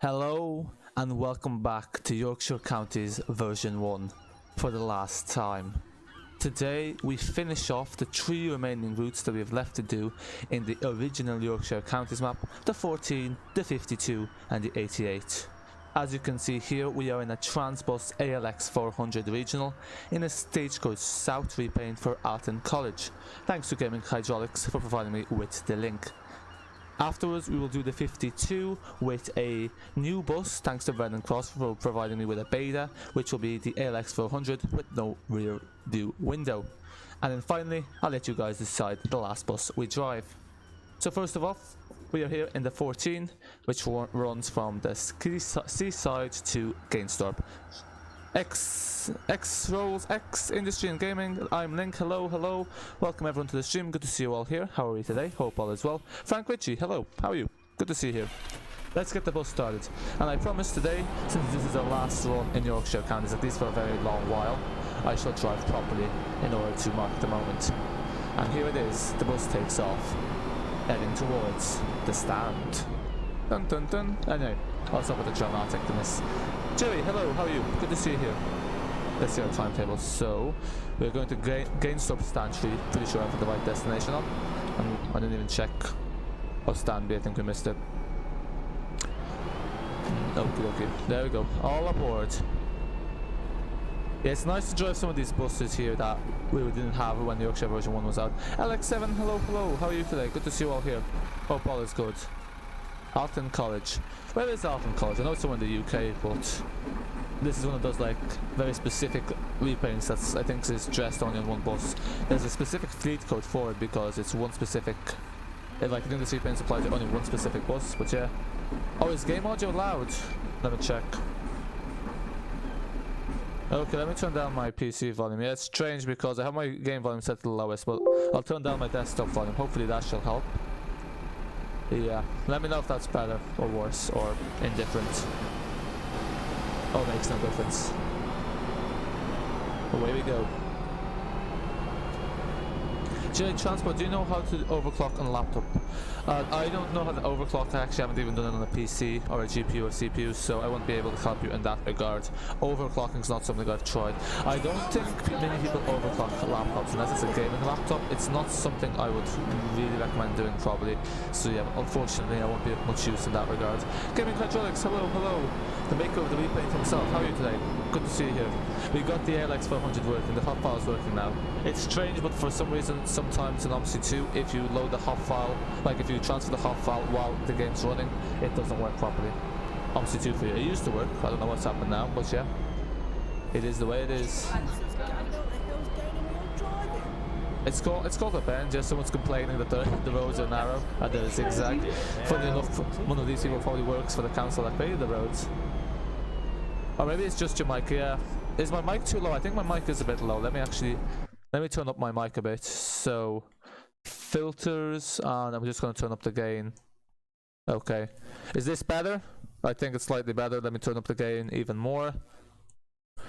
Hello and welcome back to Yorkshire Counties version 1 for the last time. Today we finish off the 3 remaining routes that we have left to do in the original Yorkshire Counties map, the 14, the 52 and the 88. As you can see here, we are in a Transbus ALX400 Regional in a Stagecoach South repaint for Alton College. Thanks to Gaming Hydraulics for providing me with the link. Afterwards we will do the 52 with a new bus, thanks to Brendan Cross for providing me with a beta, which will be the ALX400 with no rear view window. And then finally I'll let you guys decide the last bus we drive. So first of all, we are here in the 14, which runs from the seaside to Gainsthorpe. X Industry and Gaming, I'm Link, hello, welcome everyone to the stream, good to see you all here. How are we today? Hope all is well. Frank Ritchie, hello, how are you? Good to see you here. Let's get the bus started, and I promise today, since this is our last run in Yorkshire Counties, at least for a very long while, I shall drive properly in order to mark the moment. And here it is, the bus takes off, heading towards the stand. Dun dun dun. Anyway, I'll stop with the dramaticness. Jerry, hello, how are you? Good to see you here. Let's see our timetable. So, we're going to Gainsthorpe Stand 3. Pretty sure I have the right destination on. And I didn't even check. Oh, Stand B, I think we missed it. Okay. There we go. All aboard. Yeah, it's nice to drive some of these buses here that we didn't have when the Yorkshire version 1 was out. LX7, hello, how are you today? Good to see you all here. Hope all is good. Alton College. Where is Alton College? I know it's somewhere in the UK, but this is one of those like very specific repaints that's I think is dressed only on one bus. There's a specific fleet code for it because it's one specific. I think this repaint applies to only one specific bus. But yeah. Oh, is game audio loud? Let me check. Okay, let me turn down my PC volume. Yeah, it's strange because I have my game volume set to the lowest, but I'll turn down my desktop volume. Hopefully that shall help. Yeah, let me know if that's better or worse or indifferent. Oh, makes no difference. Away we go. Jay Transport, do you know how to overclock on a laptop? I don't know how to overclock. I actually haven't even done it on a PC or a GPU or CPU, so I won't be able to help you in that regard. Overclocking is not something I've tried. I don't think many people overclock laptops unless it's a gaming laptop. It's not something I would really recommend doing probably. So yeah, unfortunately I won't be of much use in that regard. Gaming Hydraulics, hello. The maker of the repaint himself, how are you today? Good to see you here. We got the ALX400 working, the hot file is working now. It's strange, but for some reason, sometimes in Omsi 2, if you load the hot file, like if you transfer the hot file while the game's running, it doesn't work properly. Omsi 2 for you. It used to work, I don't know what's happened now, but yeah. It is the way it is. It's called a bend. Just someone's complaining that the roads are narrow and they're zigzag. Funny enough, one of these people probably works for the council that created the roads. Or maybe it's just your mic. Yeah, is my mic too low? I think my mic is a bit low. Let me turn up my mic a bit. So filters, and I'm just going to turn up the gain. Okay, is this better? I think it's slightly better. Let me turn up the gain even more.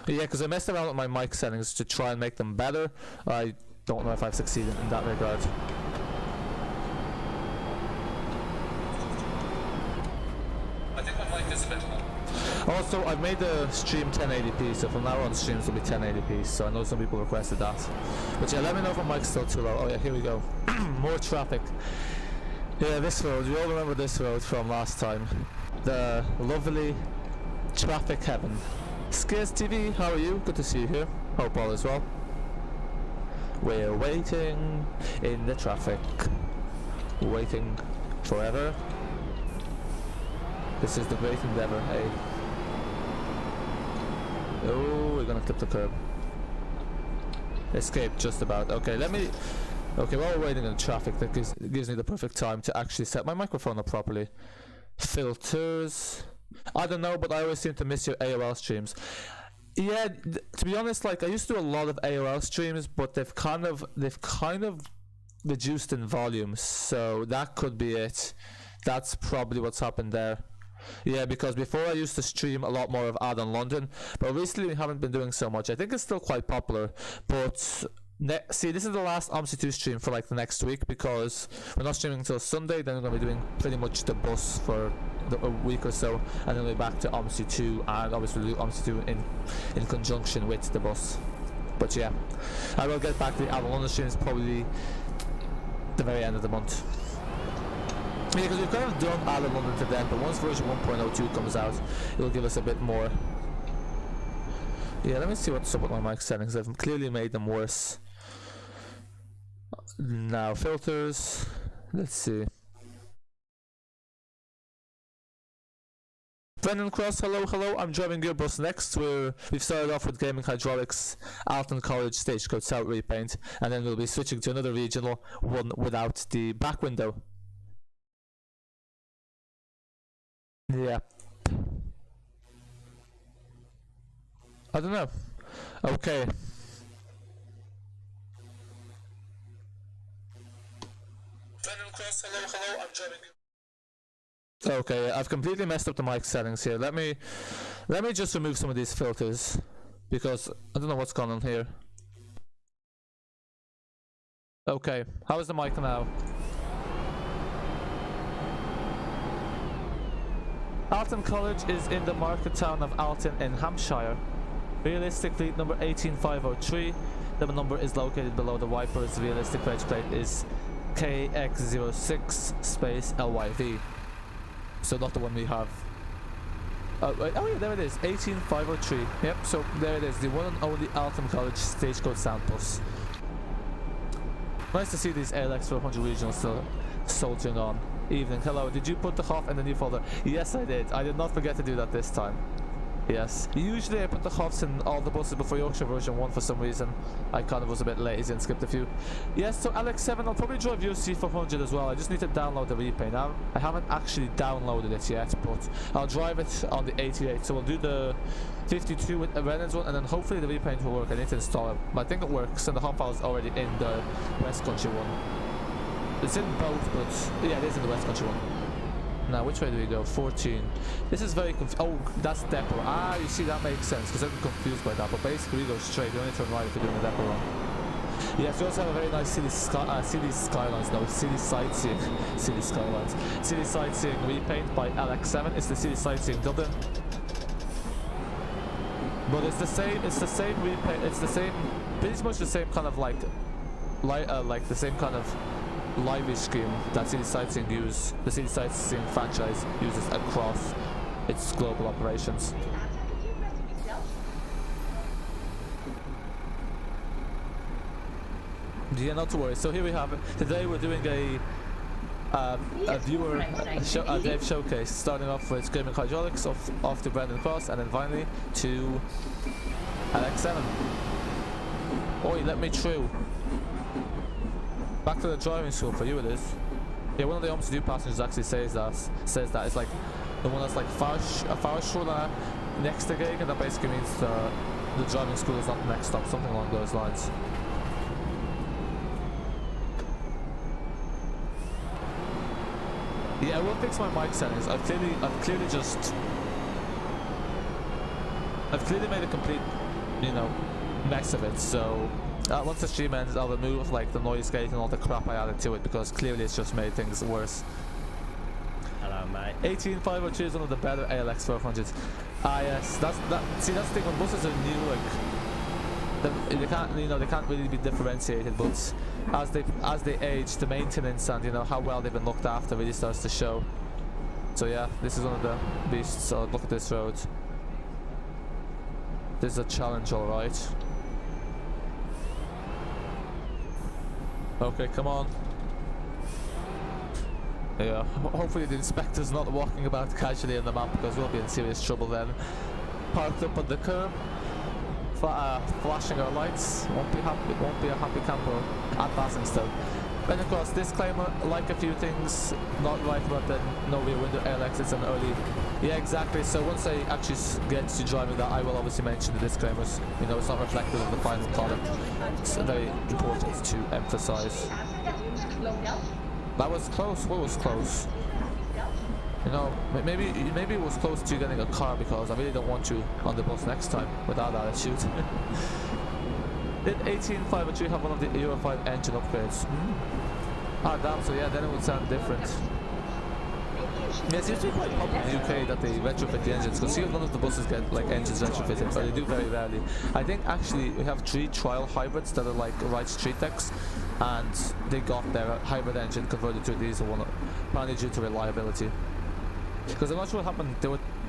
Yeah, because I messed around with my mic settings to try and make them better. I don't know if I've succeeded in that regard. I think my mic is a bit low. Also, I've made the stream 1080p, so from now on streams will be 1080p, so I know some people requested that. But yeah, let me know if my mic's still too low. Oh yeah, here we go. More traffic. Yeah, this road, you all remember this road from last time. The lovely traffic heaven. Skiz TV, how are you? Good to see you here. Hope all is well. We're waiting in the traffic. Waiting forever. This is the great endeavor, hey. Oh, we're gonna clip the curb. Escape just about. Okay, okay, while we're waiting in traffic, that gives me the perfect time to actually set my microphone up properly. Filters. I don't know, but I always seem to miss your AOL streams. Yeah, to be honest, like I used to do a lot of AOL streams, but they've kind of reduced in volume, so that could be it. That's probably what's happened there. Yeah, because before I used to stream a lot more of Addon London, but recently we haven't been doing so much. I think it's still quite popular, but see, this is the last Omsi 2 stream for like the next week because we're not streaming until Sunday. Then we're going to be doing pretty much the bus for a week or so, and then we'll be back to Omsi 2, and obviously we'll do Omsi 2 in conjunction with the bus. But yeah, I will get back to the Addon London streams probably the very end of the month. Yeah, because we've kind of done Addon London to death, but once version 1.02 comes out, it'll give us a bit more. Yeah, let me see what's up with my mic settings. I've clearly made them worse. Now filters, let's see. Brendan Cross, hello, I'm driving your bus next. We've started off with gaming hydraulics, Alton College, Stagecoach South, Repaint, and then we'll be switching to another regional one without the back window. Yeah. I don't know. Okay. Brendan Cross, hello, I'm driving you. Okay, I've completely messed up the mic settings here. Let me just remove some of these filters because I don't know what's going on here. Okay, how is the mic now? Alton College is in the market town of Alton in Hampshire. Realistic fleet number 18503. The number is located below the wipers. Realistic reg plate is KX06 space LYV. So not the one we have. Oh yeah, there it is, 18503. Yep, so there it is, the one and only Alton College Stagecoach South bus. Nice to see these ALX400 Regional still soldiering on. Evening, hello, did you put the HOF in the new folder? Yes, I did. I did not forget to do that this time. Yes. Usually I put the HOFs in all the buses before Yorkshire version 1 for some reason. I kind of was a bit lazy and skipped a few. Yes, so ALX7, I'll probably drive UC400 as well. I just need to download the Repaint. I haven't actually downloaded it yet, but I'll drive it on the 88. So we'll do the 52 with the Reynolds one, and then hopefully the Repaint will work. I need to install it. But I think it works, and the HOF file is already in the West Country one. It's in both, but yeah, it is in the West Country one. Now, which way do we go? 14. This is very oh, that's depot. Ah, you see, that makes sense, because I'm confused by that. But basically, we go straight. You only turn right if you're doing the depot wrong. Yes, we also have a very nice city skylines. No, city sightseeing. City skylines. City sightseeing Repaint by ALX7. It's the City Sightseeing Dublin. But it's the same. It's the same Repaint. It's the same. Pretty much the same kind of like the same kind of library scheme that City Sightseeing the City Sightseeing franchise uses across its global operations. Yeah, not to worry. So here we have it. Today we're doing a Dave showcase, starting off with gaming hydraulics off to Brendan Cross, and then finally to ALX7. Oi, let me through. Back to the driving school for you it is. Yeah, one of the Omsi passengers actually says that it's like the one that's like far shorter next to gig, and that basically means the driving school is not the next stop, something along those lines. Yeah, I will fix my mic settings. I've clearly made a complete, mess of it. So once the stream ends, I'll remove like the noise gate and all the crap I added to it, because clearly it's just made things worse. Hello, mate. 18502 is one of the better ALX400s. Ah, yes, that's the thing. When buses are new, like they can't really be differentiated, but as they age, the maintenance and how well they've been looked after really starts to show. So yeah, this is one of the beasts. So look at this road. This is a challenge, all right. Okay, come on. Yeah, hopefully the inspector's not walking about casually on the map, because we'll be in serious trouble then. Parked up on the curb, flashing our lights. Won't be a happy camper at Basingstoke. Then of course, disclaimer, like a few things not right about the no rear window ALX, it's an early. Yeah, exactly. So once I actually get to driving that, I will obviously mention the disclaimers. It's not reflective of the final product. It's very important to emphasize. That was close. What was close? Maybe it was close to getting a car, because I really don't want you on the bus next time with that attitude. Did 18503 have one of the Euro 5 engine upgrades? Ah, damn, so yeah, then it would sound different. Yeah, it seems to be quite popular in the UK that they retrofit the engines, because none of the buses get like engines retrofitted, but they do very rarely. I think actually we have 3 trial hybrids that are like right street decks, and they got their hybrid engine converted to a diesel one, apparently due to reliability. Because I'm not sure what happened,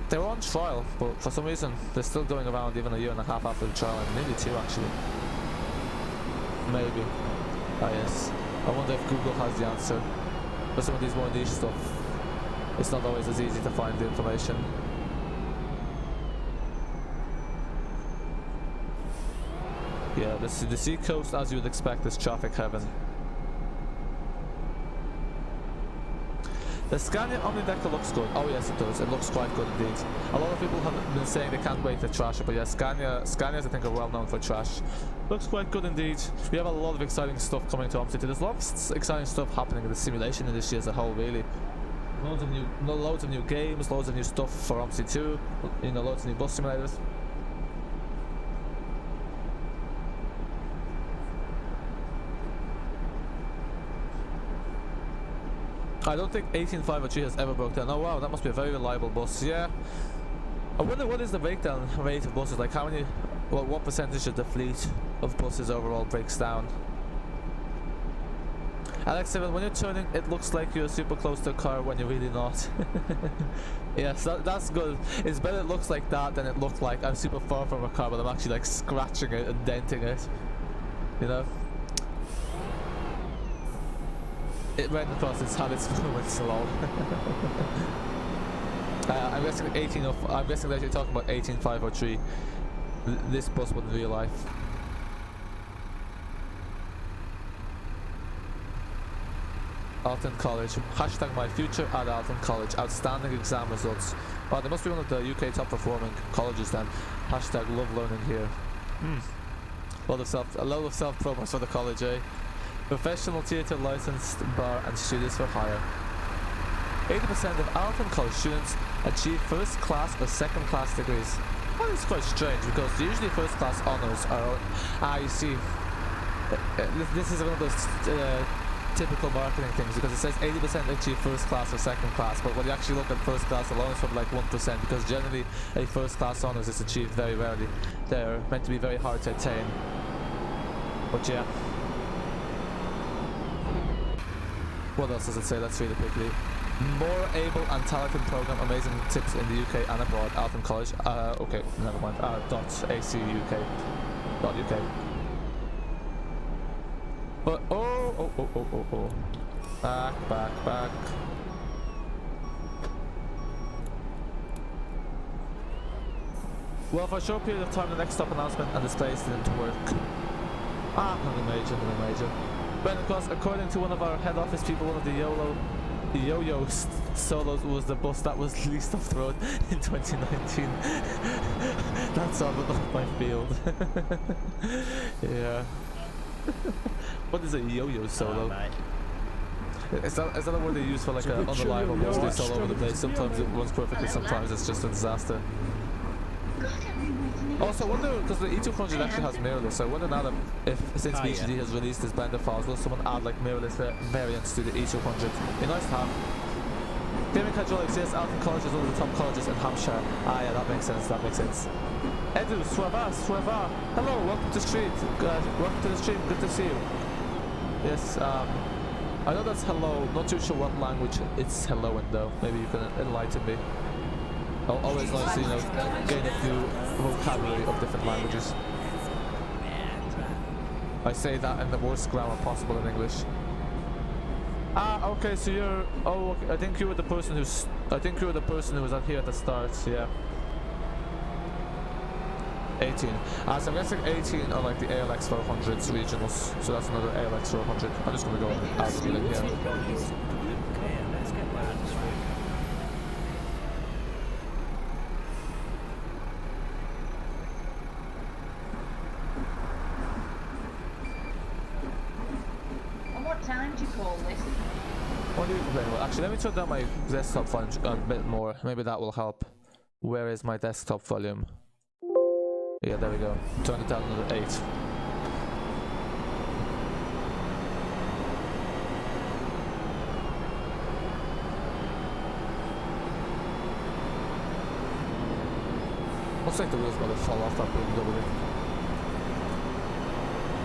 they were on trial, but for some reason they're still going around even a year and a half after the trial, and maybe 2 actually. Maybe. Ah yes. I wonder if Google has the answer. For some of these more niche stuff, it's not always as easy to find the information. Yeah, the sea coast, as you would expect, is traffic heaven. The Scania Omnidecker looks good. Oh yes, it does. It looks quite good indeed. A lot of people have been saying they can't wait to trash it, but yeah, Scanias I think are well known for trash. Looks quite good indeed. We have a lot of exciting stuff coming to Omsi. There's a lot of exciting stuff happening in the simulation industry as a whole, really. Loads of new games, loads of new stuff for Omsi 2. You know, loads of new bus simulators. I don't think 18503 has ever broke down. Oh wow, that must be a very reliable bus. Yeah. I wonder what is the breakdown rate of buses, like how many, well, what percentage of the fleet of buses overall breaks down. Alex7, when you're turning, it looks like you're super close to a car when you're really not. Yes, that's good. It's better it looks like that than it looked like I'm super far from a car, but I'm actually like scratching it and denting it. You know? It went across, it's had its moments, lol. I'm guessing I'm guessing that you're talking about 18503. This bus was in real life. Alton College. Hashtag my future at Alton College. Outstanding exam results. Wow, they must be one of the UK top performing colleges then. Hashtag love learning here. A lot of self promos for the college, eh? Professional theatre licensed bar and studios for hire. 80% of Alton College students achieve first class or second class degrees. Well, it's quite strange because usually first class honours are. You see, this is one of those typical marketing things, because it says 80% achieve first class or second class, but when you actually look at first class alone, it's probably like 1%, because generally a first class honours is achieved very rarely. They're meant to be very hard to attain. But yeah. What else does it say? Let's read it quickly. More able and talented program, amazing tips in the UK and abroad. Alton College. Okay, never mind. .acuk.uk. But oh. Back. Well, for a short period of time, the next stop announcement and displays didn't work. Nothing major. But of course, according to one of our head office people, one of the yo-yo solos was the bus that was leased off the road in 2019. That's all but not my field. Yeah. What is a yo-yo solo? Is that a word they use for like an unreliable bus that's all over the place? Sometimes it runs perfectly, sometimes it's just a disaster. Also, I wonder, because the E200 actually has mirrorless, so I wonder now that since BGD has released this blend of files, will someone add like mirrorless variants to the E200? Be nice to have. Gaming hydraulics, yes, Alton College is one of the top colleges in Hampshire. Yeah, that makes sense. Edu, suava. Hello, welcome to the street. Welcome to the street, good to see you. Yes, I know that's hello, not too sure what language it's hello in though. Maybe you can enlighten me. Always nice to, gain a new vocabulary of different languages. I say that in the worst grammar possible in English. Okay, so you're. Oh, okay. I think you were the person who was out here at the start. Yeah. 18. So I'm guessing 18 are like the ALX400 regionals. So that's another ALX400. I'm just gonna go and ask you here. What do you complain about? Actually, let me turn down my desktop volume a bit more. Maybe that will help. Where is my desktop volume? Yeah, there we go. Turn it down another 8. Looks like the wheels about to fall off that BMW.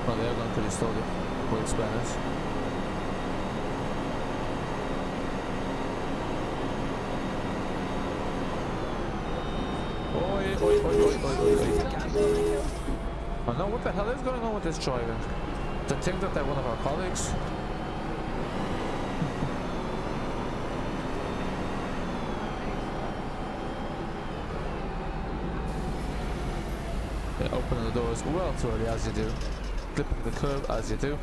Well, they are going pretty slowly. We'll explain it. Oi, oi, oi, oi, oi, oi, oi. Oh no, what the hell is going on with this driving? To think that they're one of our colleagues? Yeah, opening the doors well too early as you do. Flipping the curb as you do.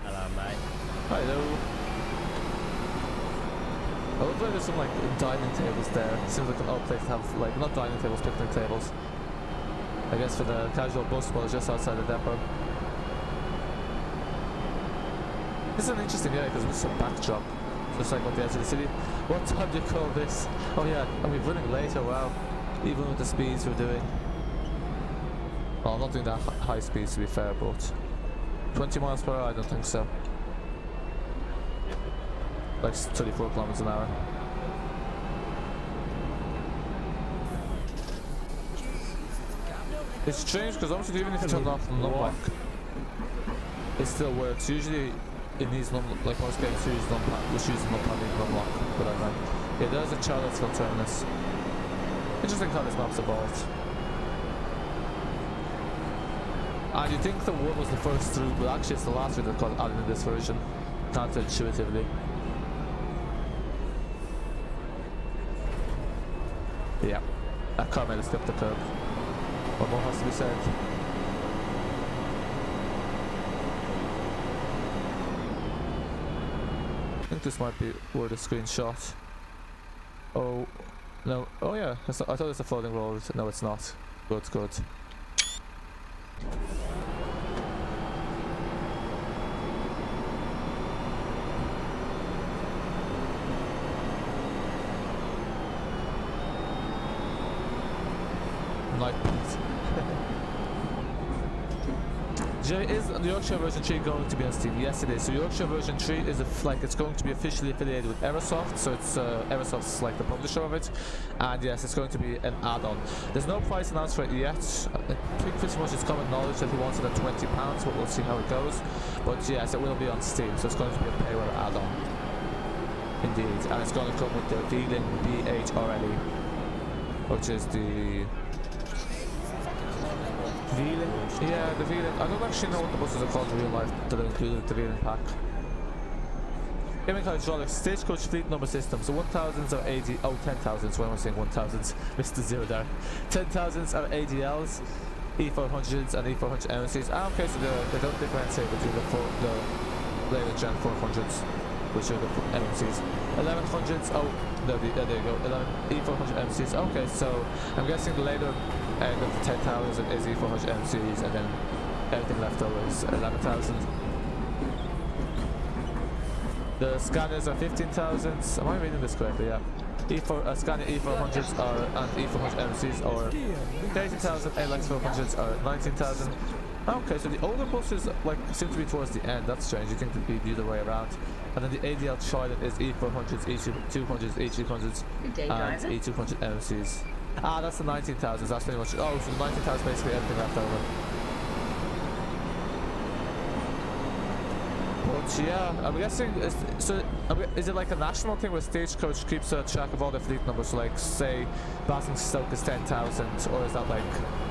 Hello, mate. Hello. I love that there's some like dining tables there. It seems like an odd place to have like not dining tables, picnic tables. I guess for the casual bus was just outside the depot. This is an interesting area because it's a backdrop, just like on the edge of the city. What time do you call this? Oh yeah, and we're running later. Wow, even with the speeds we're doing. Well, I'm not doing that high speeds to be fair, but 20 miles per hour, I don't think so. Like 34 kilometers an hour. It's strange because obviously even if you turn off the numlock, it still works. Usually in these like most games you use numpad, just use the numpad in numlock, but I know. Yeah, there's a Charlottesville terminus. Interesting how this map's evolved. And you think the one was the first through, but actually it's the last route that got added in this version. Counterintuitively. Yeah, that car made us skip the curb. What more has to be said? I think this might be where the screenshot. Oh, no. Oh yeah, I thought it's a floating road. No, it's not. Good, good. Jay, is the Yorkshire version 3 going to be on Steam? Yes, it is. So Yorkshire version 3 is it's going to be officially affiliated with Aerosoft. So it's Aerosoft's like the publisher of it, and yes, it's going to be an add-on. There's no price announced for it yet. I think pretty much it's common knowledge that he wants it at £20, but we'll see how it goes. But yes, it will be on Steam, so it's going to be a payroll add-on. Indeed, and it's going to come with the Veeling BHRLE, which is the Veeling? Yeah, the Veeling. I don't actually know what the buses are called in real life that are included in the Veeling pack. Gaming hydraulics, Stagecoach fleet number system. So 1000s are 80. Oh, 10,000s. Why am I saying 1000s? Missed the zero there. 10,000s are ADLs, E400s, and E400 MCs. Ah, okay, so they don't differentiate between the later gen 400s, which are the MCs. 1100s. Oh, no, there you go. 11 E400 MCs. Okay, so I'm guessing the later end of the 10,000 is E400 MCs, and then everything left over is 11,000. The scanners are 15,000s. Am I reading this correctly? Yeah. Scania E400s are and E400 MCs are 30,000. ALX400s are 19,000. Okay, so the older buses like seem to be towards the end. That's strange. You think it'd be the other way around. And then the ADL Trident is E400s, E200s, E300s, and E200 MCs. Ah, that's the 19,000s. That's pretty much. Oh, so the 19,000 basically everything left over. But yeah, I'm guessing. Is it like a national thing where Stagecoach keeps a track of all the fleet numbers? So like, say, Basingstoke is 10,000, or is that like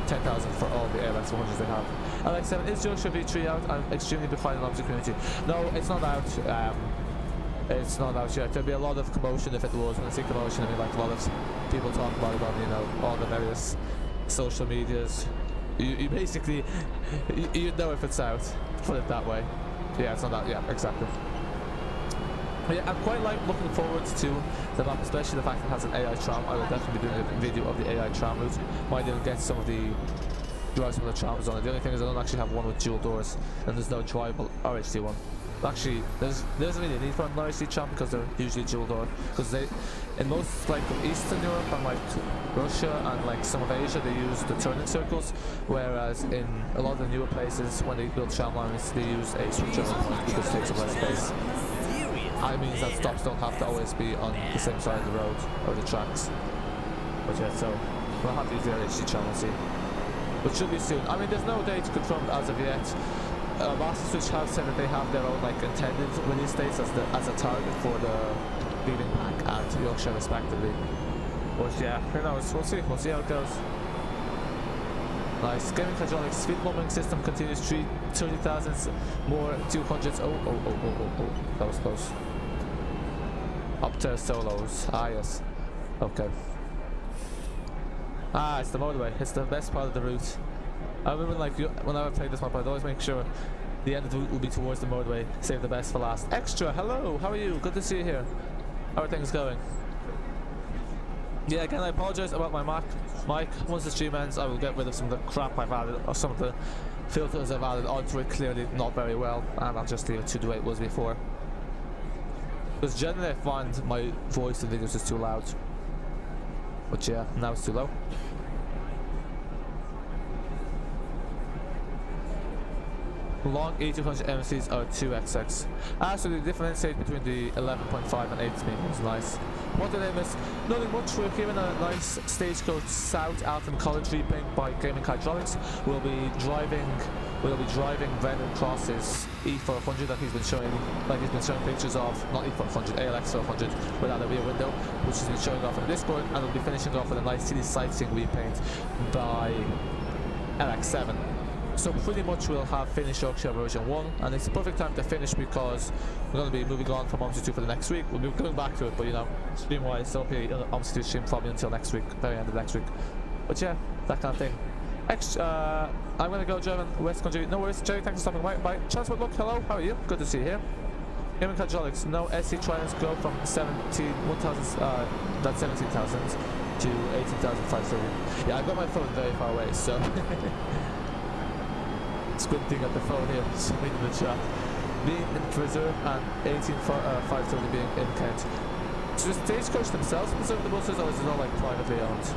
10,000 for all the ALX400s they have? LX7 is Yorkshire V3 out. I'm extremely behind on Omsi community. No, it's not out. It's not out yet. There'd be a lot of commotion if it was. When I say commotion, I mean like a lot of people talk about it on, all the various social medias. You basically, you'd know if it's out. Put it that way. Yeah, it's not out. Yeah, exactly. But yeah, I'm quite looking forward to the map, especially the fact that it has an AI tram. I will definitely be doing a video of the AI tram route. Might even get some of the drive some of the trams on it. The only thing is I don't actually have one with dual doors, and there's no drivable RHD one. Actually, there's really a need for an RHD tram because they're usually dual door. Because they, in most like Eastern Europe and like Russia and like some of Asia, they use the turning circles, whereas in a lot of the newer places, when they build tram lines, they use a switchover point because it takes up less space. I mean that stops don't have to always be on the same side of the road or the tracks. But yeah, so we'll have to use the LHD channel, see. But should be soon. I mean, there's no date confirmed as of yet. Master Switch have said that they have their own like intended release dates as a target for the Leading Pack and Yorkshire respectively. But yeah, who knows? We'll see how it goes. Nice. Gaming hydraulics speed bumping system continues 30,000 more 200s. Oh, that was close. Up to solos. Ah yes. Okay. Ah, it's the motorway. It's the best part of the route. I remember like whenever I played this map, I'd always make sure the end of the route will be towards the motorway. Save the best for last. Extra, hello, how are you? Good to see you here. How are things going? Yeah, again, I apologize about my mic. Once the stream ends, I will get rid of some of the crap I've added, or some of the filters I've added onto it, clearly not very well, and I'll just leave it to the way it was before. Because generally I find my voice in videos is too loud. But yeah, now it's too low. Long 8200 MCs are 2XX. So the differentiate between the 11.5 and 8 meters, nice. What the name is? Nothing much. We're here in a nice Stagecoach South Alton College Repaint by Gaming Hydraulics. We'll be driving Brendan Cross's E400 that he's been showing pictures of, not E400, ALX400 without a rear window, which he's been showing off on the Discord, and we'll be finishing off with a nice Citysightseeing repaint by LX7. So pretty much we'll have finished Yorkshire version 1, and it's the perfect time to finish because we're going to be moving on from Omsi 2 for the next week. We'll be going back to it, but you know, stream wise, it'll be Omsi 2 stream probably until next week, very end of next week. But yeah, that kind of thing. I'm going to go driving West Country. No worries, Jerry, thanks for stopping by. Bye. Transport, look, hello, how are you? Good to see you here. Gaming Hydraulics, no SC Tridents go from 17,000 to 18,530. Yeah, I got my phone very far away, so. Squinting at the phone here, something in the chat. Being in Preserve and 18,530 being in Kent. So the Stagecoach themselves preserve the buses, or is it all like privately owned?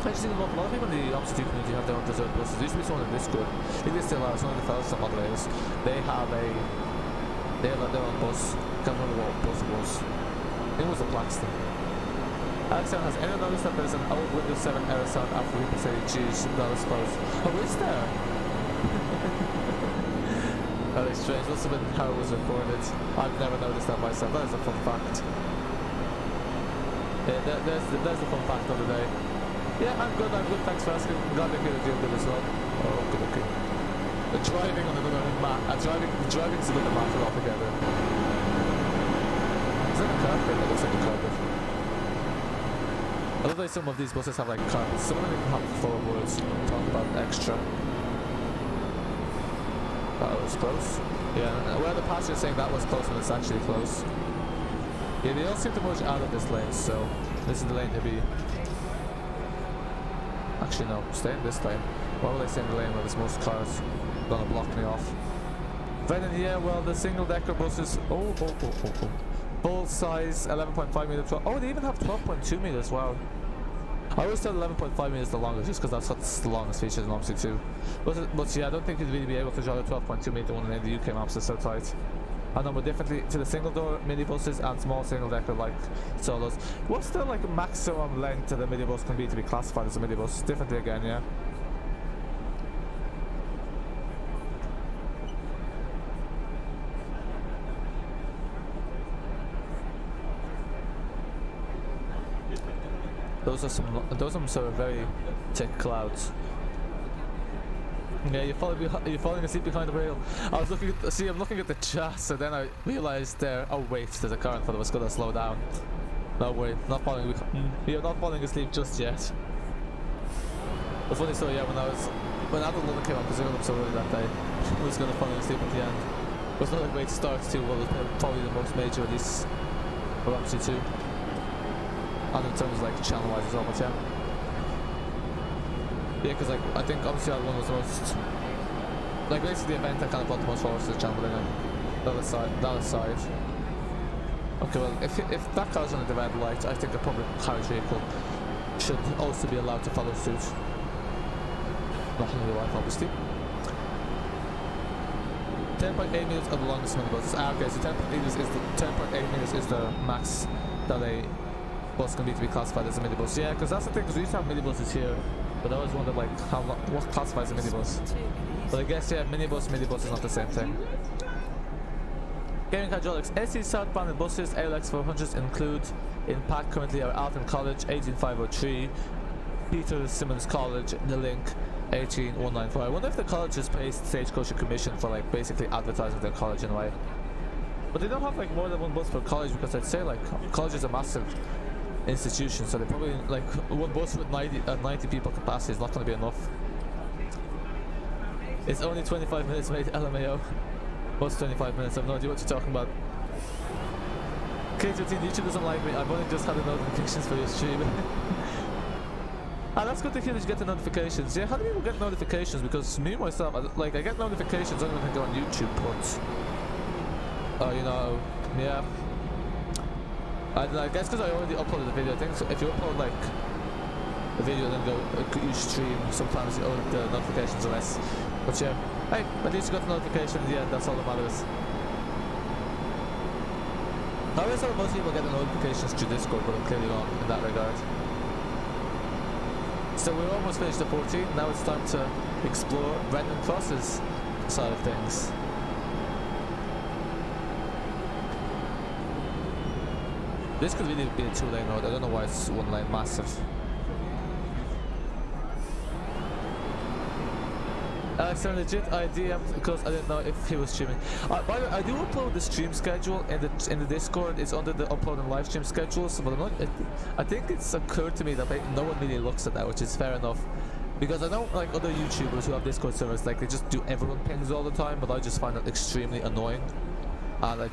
I just think a lot of people in the Omsi community have their own preserved buses. There used to be someone in Discord. I think they still are. Some of the fellas, some moderators. They have their own bus. Can't remember what bus it was. It was a Blackstone. Alexander, has anyone noticed that there's an old Windows 7 error sound after people say, geez, that was close? Oh, is there? Very strange. Must have been how it was recorded. I've never noticed that myself. That is a fun fact. Yeah, there's the fun fact of the day. Yeah, I'm good. Thanks for asking. I'm glad to hear that you're good as well. Oh, okay. The driving on another map. Driving's another matter altogether. Is that a carpet? It looks like a carpet. I love that some of these buses have like carpets. Some of them even have floorboards. Talk about extra. That was close. Yeah, well, the passenger is saying that was close when it's actually close. Yeah, they all seem to merge out of this lane, so this is the lane to be. Actually, no, stay in this lane. Why would I stay in the lane where there's most cars gonna block me off? Brendan, yeah, well, the single-decker buses. Oh. Full size, 11.5 meter. Oh, they even have 12.2 meters. Wow. I always thought 11.5 meters the longest, just because that's what's the longest feature in Omsi 2. But yeah, I don't think you'd really be able to drive a 12.2 meter one in the UK maps. They're so tight. I number differently to the single door minibuses and small single decker like solos. What's the like maximum length that a minibus can be to be classified as a minibus? Differently again, yeah. Those are some sort of very thick clouds. Yeah, you're falling asleep behind the wheel. I was looking at, I'm looking at the chat, so then I realized there. Oh wait, there's a car in front of us. Gonna slow down. No worry, you're not falling asleep just yet. The funny story, yeah, when Addon London came up, because I got up so early that day, I was gonna fall asleep at the end. It was not a great start to what was probably the most major release of Omsi 2. And in terms of like channel wise as well, but yeah. Yeah, because like I think obviously that one was the most, like basically the event that kind of brought the most followers to the channel, but then that aside. Okay, well if that car's on a red light, I think a public carriage vehicle should also be allowed to follow suit. Not in real life, obviously. 10.8 meters are the longest minibus. Okay, so 10.8 meters is the max that a bus can be to be classified as a minibus. Yeah, because that's the thing, because we used to have minibuses here, but I always wondered like what classifies a minibus. But I guess yeah, minibus is not the same thing. Gaming hydraulics. SC southbound buses ALX400s include in pack currently are Alton College 18503, Peter Simmons College, The Link 18194. I wonder if the colleges pay Stagecoach a commission for like basically advertising their college in a way. But they don't have like more than one bus per college, because I'd say like college is a massive institution, so they probably like one bus with 90 people capacity is not going to be enough. It's only 25 minutes, mate. LMAO. What's 25 minutes? I have no idea what you're talking about. K13, YouTube doesn't like me. I've only just had the notifications for your stream. Ah, that's good to hear that you get the notifications. Yeah, how do people get notifications? Because me myself, I get notifications. I don't even go on YouTube, but you know, yeah. I guess because I already uploaded the video. I think so if you upload like a video and then you stream, sometimes you own the notifications are less. But yeah, hey, at least you got the notifications. Yeah, that's all that matters. I always thought most people get the notifications through Discord, but I'm clearly wrong in that regard. So we're almost finished the 14. Now it's time to explore Brendan Cross's side of things. This could really be a 2-lane road. I don't know why it's 1 lane massive. Alex, a legit idea because I didn't know if he was streaming. By the way, I do upload the stream schedule in the Discord. It's under the upload and live stream schedules, but I think it's occurred to me that no one really looks at that, which is fair enough. Because I know like other YouTubers who have Discord servers, like they just do everyone pings all the time, but I just find that extremely annoying. And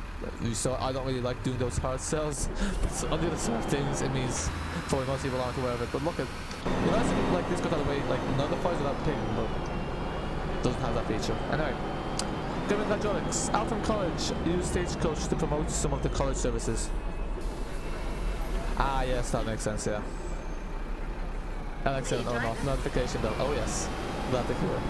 so I don't really like doing those hard sells. So on the other side of things, it means probably most people aren't aware of it. But look at, you know, like Discord had a way like notifies without ping, but doesn't have that feature. Anyway, Gaming hydraulics. Alton College use Stagecoach to promote some of the college services. Ah, yes, that makes sense. Yeah. LX7 or not notification though. Oh yes, glad to hear.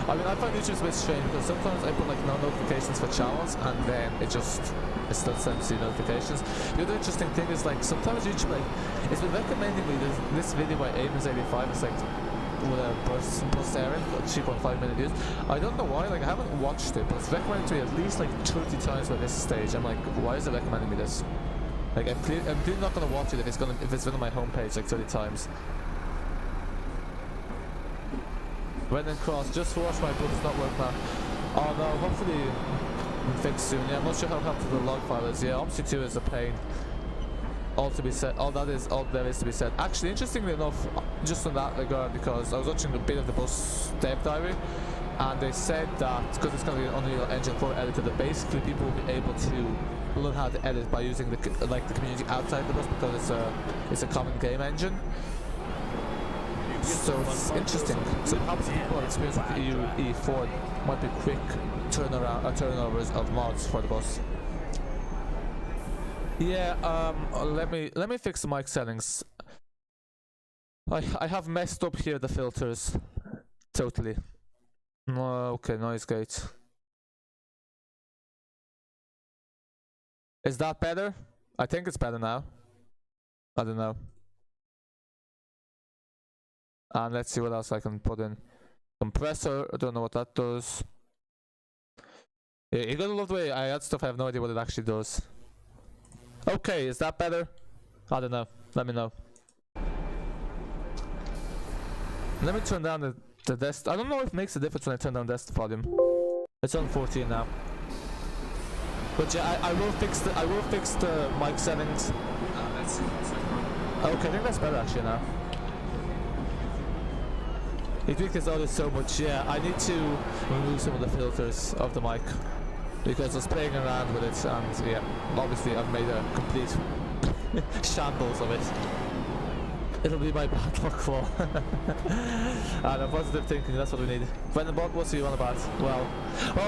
I mean, I find YouTube's a bit strange because sometimes I put like no notifications for channels and then it still sends you notifications. The other interesting thing is like sometimes YouTube like it's been recommending me this video by Amos85. It's like with a burst airing 3.5 minute views. I don't know why. Like I haven't watched it, but it's recommended to me at least like 30 times by this stage. I'm like, why is it recommending me this? Like I'm clearly not gonna watch it if it's been on my homepage like 30 times. Brendan Cross, just watch my book, it's not working now. Oh no, hopefully fixed soon. Yeah, I'm not sure how helpful the log file is. Yeah, Omsi 2 is a pain. All to be said, all there is to be said. Actually, interestingly enough, just in that regard, because I was watching a bit of the bus dev diary, and they said that because it's going to be an Unreal Engine 4 editor, that basically people will be able to learn how to edit by using the community outside the bus, because it's a common game engine. So it's interesting. So perhaps people are experienced with E4 might be quick turnovers of mods for the bus. Yeah, let me fix the mic settings. I have messed up here the filters totally. Okay, noise gate. Is that better? I think it's better now. I don't know. And let's see what else I can put in. Compressor, I don't know what that does. Yeah, you gotta love the way I add stuff, I have no idea what it actually does. Okay, is that better? I don't know. Let me know. Let me turn down the desk. I don't know if it makes a difference when I turn down desk volume. It's on 14 now. But yeah, I will fix the mic settings. Okay, I think that's better actually now. It tweaks his audio so much. Yeah, I need to remove some of the filters of the mic because I was playing around with it, and yeah, obviously I've made a complete shambles of it. It'll be my bad luck for. And positive thinking, that's what we need. Brendan, what's you on about? Well,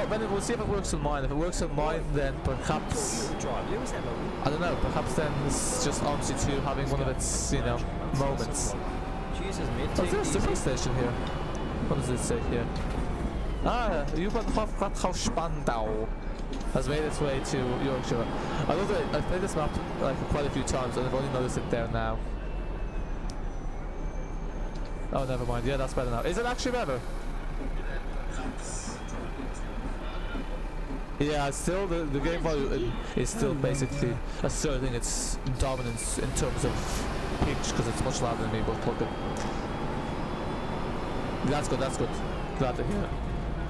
Brendan, we'll see if it works on mine. If it works on mine, then perhaps, I don't know, perhaps then it's just Omsi 2 having one of its, you know, moments. Oh, is there a super station here? What does it say here? U-Bahn Spandau has made its way to Yorkshire. I love it. I've played this map like quite a few times and I've only noticed it there now. Oh, never mind. Yeah, that's better now. Is it actually better? Yeah, still the game value is still basically asserting its dominance in terms of pitch because it's much louder than me, but look at... That's good, that's good. Glad to hear.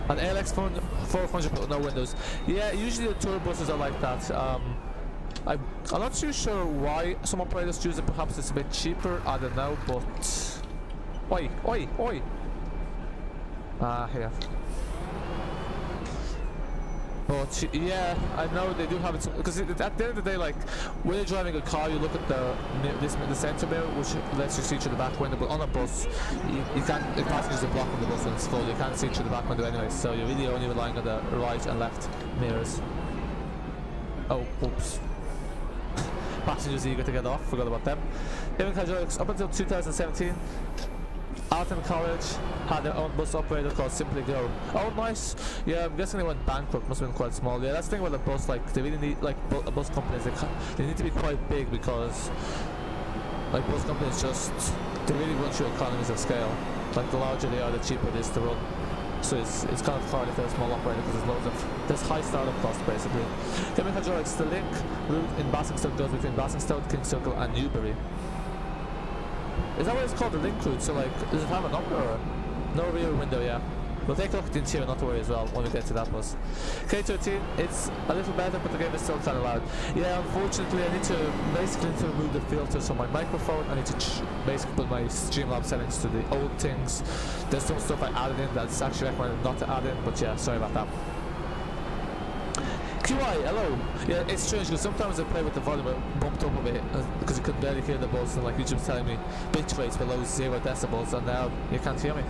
An ALX400 but no windows. Yeah, usually the tour buses are like that. I'm not too sure why some operators choose it. Perhaps it's a bit cheaper, I don't know, but... Oi, oi, oi! Here. But yeah, I know they do have it because at the end of the day, like when you're driving a car, you look at the center mirror, which lets you see through the back window. But on a bus, you can't. If passengers are blocking the bus when it's full, you can't see through the back window anyway. So you're really only relying on the right and left mirrors. Oh, oops! Passengers eager to get off. Forgot about them. Even hydraulics up until 2017. Alton College had their own bus operator called Simply Go. Oh, nice. Yeah, I'm guessing they went bankrupt. Must have been quite small. Yeah, that's the thing about a bus. Like, they really need, like, bus companies. They need to be quite big because, like, bus companies they really run through economies of scale. Like, the larger they are, the cheaper it is to run. So it's kind of hard if they're a small operator because there's high startup costs basically. Chemical hydraulics. The link route in Basingstoke goes between Basingstoke, King Circle, and Newbury. Is that what it's called, the link route? So like, does it have a number or no rear window? Yeah, we'll take a look at the interior, not to worry as well when we get to that bus. K13, it's a little better, but the game is still kind of loud. Yeah, unfortunately, I need to remove the filters from my microphone. I need to basically put my Streamlabs settings to the old things. There's some stuff I added in that's actually recommended not to add in, but yeah, sorry about that. QI, hello. Yeah, it's strange because sometimes I play with the volume bumped up a bit because you could barely hear the buzz, and like YouTube's telling me bit rates below 0 decibels, and now you can't hear me.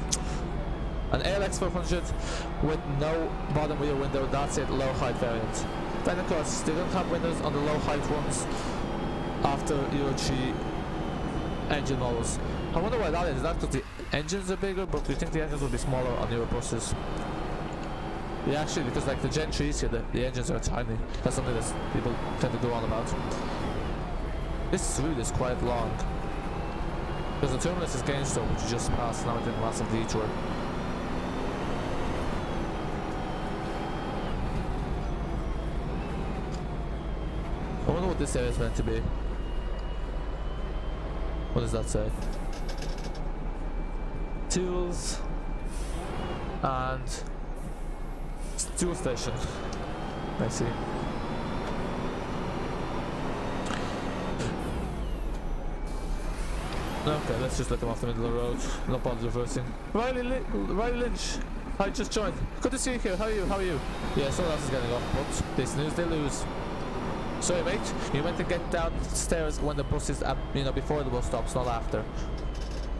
An ALX400 with no bottom rear window, that's it, low height variant. Then of course, they don't have windows on the low height ones after Euro 3 engine models. I wonder why that is. Is that because the engines are bigger, but we think the engines will be smaller on newer buses? Yeah, actually, because like the Gen 3s here, the engines are tiny. That's something that people tend to go on about. This route is quite long. Because the terminus is Gainsborough, which you just passed, now we're doing a massive detour. I wonder what this area is meant to be. What does that say? Tools and fuel station. I see. Okay, let's just let them off the middle of the road. No bother reversing. Riley Lynch, I just joined. Good to see you here. How are you? How are you? Yeah, someone else is getting off, but they snooze, they lose. Sorry, mate. You meant to get downstairs when the bus is, before the bus stops, not after.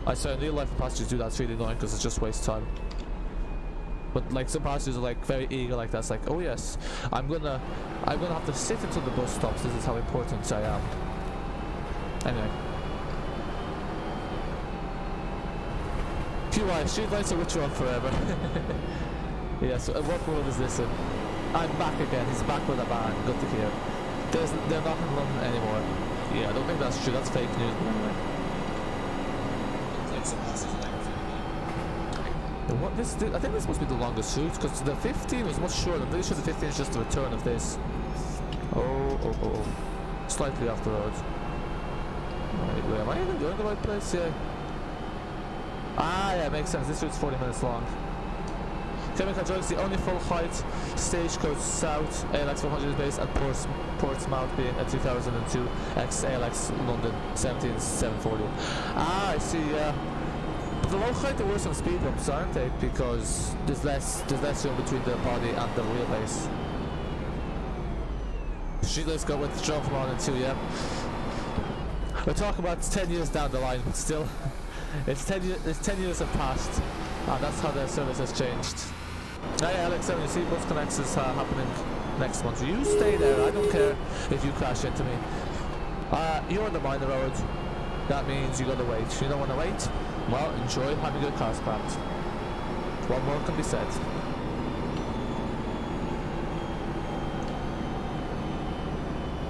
I saw in real life passengers do that. It's really annoying because it just wastes time. But like some passengers are like very eager like that. It's like, oh yes, I'm gonna have to sit until the bus stops. This is how important I am. Anyway. QI, street lights are with you on forever. Yes, what world is this in? I'm back again. He's back with a bang. Good to hear. They're not in London anymore. Yeah, I don't think that's true. That's fake news. But anyway. What I think this must be the longest route because the 15 was much shorter. I'm pretty sure the 15 is just the return of this. Oh. Slightly off the road. Wait, am I even going the right place? Yeah. Yeah, makes sense. This route's 40 minutes long. Chemical hydraulics, the only full height Stagecoach South ALX400 is based at Portsmouth, being a 2002 X ALX London 17740. I see. But the low height, there were some speed bumps, aren't they? Because there's less room between the body and the wheelbase. Let's go with John from 1 and 2, yeah. We're talking about 10 years down the line, but still, it's 10 years have passed, and that's how their service has changed. Hey Alex, you see bus connects is happening next month. You stay there, I don't care if you crash into me. You're on the minor road. That means you gotta wait. You don't wanna wait? Well, enjoy having your car scrapped. What more can be said?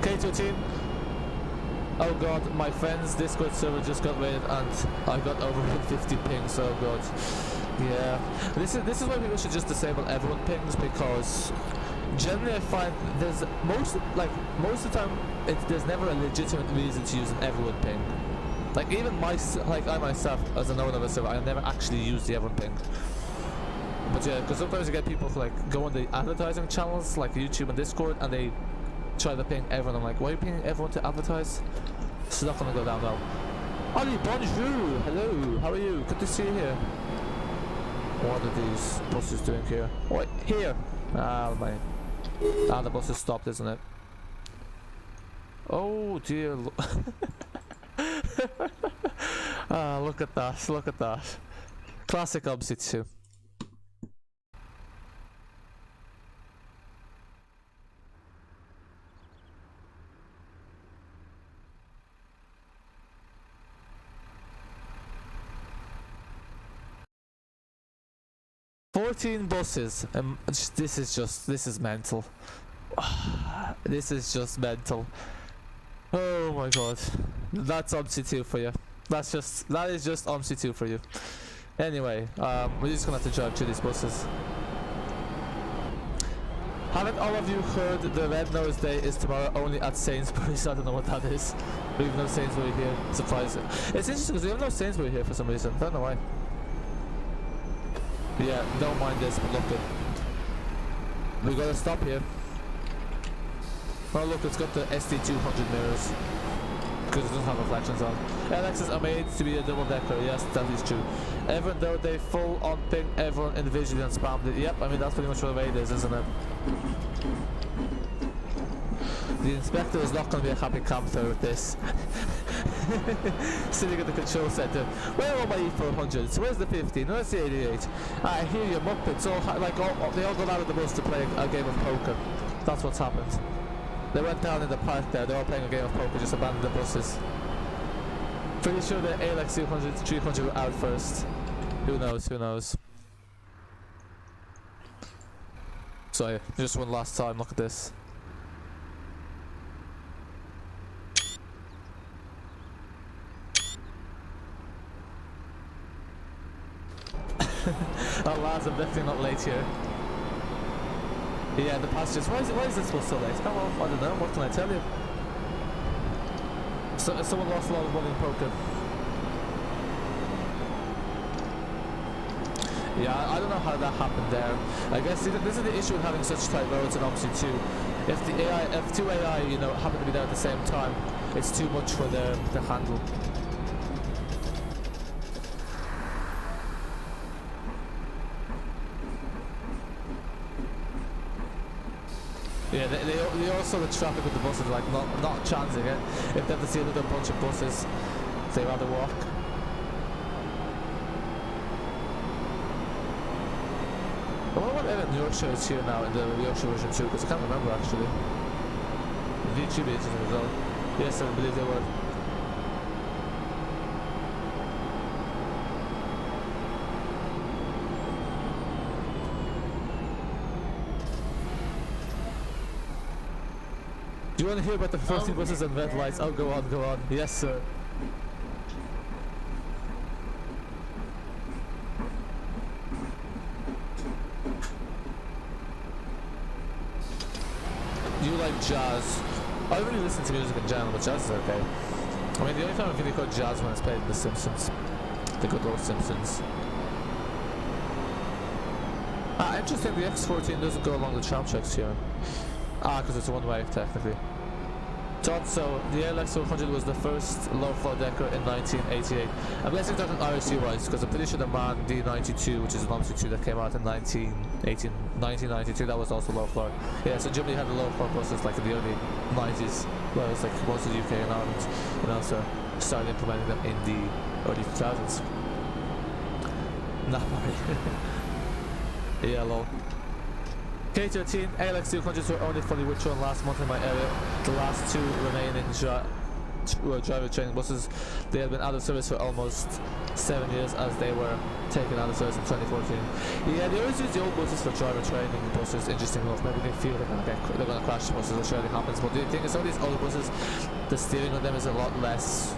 K13. Oh god, my friend's Discord server just got raided and I got over 150 pings, oh god. Yeah. This is why people should just disable everyone pings, because generally I find there's most of the time there's never a legitimate reason to use an everyone ping. Like even I myself as a known of a server, I never actually use the everyone ping. But yeah, because sometimes you get people who like go on the advertising channels like YouTube and Discord and they try to ping everyone. I'm like, why are you pinging everyone to advertise? It's not gonna go down well. Ali, bonjour! Hello, how are you? Good to see you here. What are these buses doing here? Wait, here! The bus has stopped, isn't it? Oh dear. Look at that, look at that. Classic Omsi too. Buses. This is mental. This is just mental. Oh my god. That's Omsi 2 for you. That is just Omsi 2 for you. Anyway, we're just gonna have to drive through these buses. Haven't all of you heard the Red Nose Day is tomorrow only at Sainsbury's? I don't know what that is. We have no Sainsbury here. Surprising. It's interesting because we have no Sainsbury here for some reason. I don't know why. Yeah, don't mind this, but look it. We gotta stop here. Oh look, it's got the SD200 mirrors. Because it doesn't have reflections on. ALXs are made to be a double decker, yes, that is true. Everyone though, they full on ping everyone individually and spammed it. Yep, I mean that's pretty much what the way it is, isn't it? The inspector is not going to be a happy camper with this. Sitting at the control center. Where are my E400s? Where's the 15? Where's the 88? I hear you Muppets. They all got out of the bus to play a game of poker. That's what's happened. They went down in the park there. They're all playing a game of poker. Just abandoned the buses. Pretty sure the ALX400 300 were out first. Who knows? Who knows? So yeah, just one last time. Look at this. Oh lads, I'm definitely not late here. Yeah, the passengers. Why is this bus so late? Oh well, I don't know. What can I tell you? So, someone lost a lot of money in poker. Yeah, I don't know how that happened there. I guess this is the issue with having such tight roads and obviously too. If two AI, you know, happen to be there at the same time, it's too much for them to handle. Yeah, they also the traffic with the buses, like not chancing it. If they have to see another bunch of buses, they rather walk. I wonder what Addon Yorkshire is here now in the Yorkshire version 2, because I can't remember actually. The YouTube is as well. Yes, I believe they were. Do you want to hear about the 14 buses and red lights? Oh, go on, go on. Yes, sir. You like jazz? I don't really listen to music in general, but jazz is okay. I mean, the only time I really call jazz when it's played in The Simpsons. The good old Simpsons. Interesting, the X14 doesn't go along the tram tracks here. Because it's one way, technically. Thought so. The ALX400 was the first low-floor decker in 1988. I'm guessing talking RSC-wise, because I'm pretty sure the MAN D92, which is an Omsi 2 that came out in 1992, that was also low-floor. Yeah, so Germany had the low-floor buses like in the early 90s, where it was like most of the UK and Ireland, you know, so started implementing them in the early 2000s. Not worry. Yeah, lol. K13 ALX200s were only fully withdrawn last month in my area. The last two remaining driver training buses. They had been out of service for almost 7 years, as they were taken out of service in 2014. Yeah, they always use the old buses for driver training buses. Interesting enough, maybe they feel they're gonna crash the buses, which rarely happens. But the thing is, some of these old buses, the steering on them is a lot less.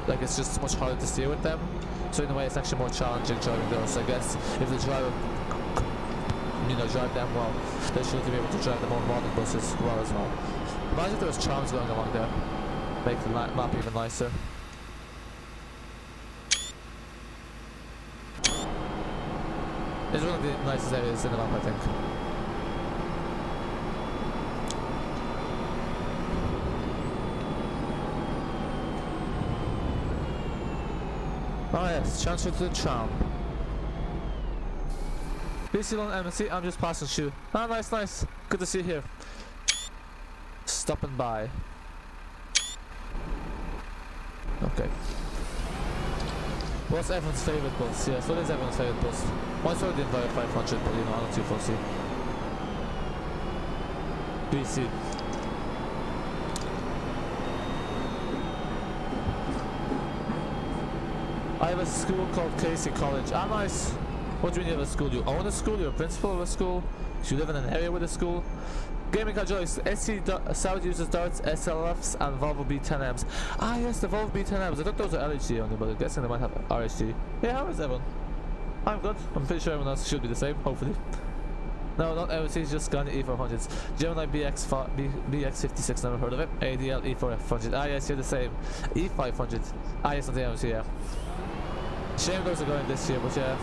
Like, it's just much harder to steer with them. So in a way, it's actually more challenging driving those. So I guess if the driver, drive them well, they should be able to drive the more modern buses well as well. Imagine if there was trams going along there, make the map even nicer. It's one of the nicest areas in the map, I think. Oh yes, transfer to the tram. Please see on Omsi, I'm just passing through. Ah, nice, nice. Good to see you here. Stopping by. Okay. What's everyone's favourite bus? Yes, what is everyone's favourite bus? Mine's probably the Enviro 500, but I'm not too fussy. BC. I have a school called Casey College. Ah, nice. What do you mean you have a school? Do you own a school? You're a principal of a school? Do you live in an area with a school? Gaming car joys. SC South uses darts, SLFs, and Volvo B10Ms. Ah, yes, the Volvo B10Ms. I thought those were LHD only, but I'm guessing they might have RHD. Yeah, how is everyone? I'm good. I'm pretty sure everyone else should be the same, hopefully. No, not LHD, just Scania E400s. Gemini BX56, never heard of it. ADL E400. Ah, yes, you're the same. E500. Ah, yes, not the LHD, yeah. Shame those are going this year, but yeah.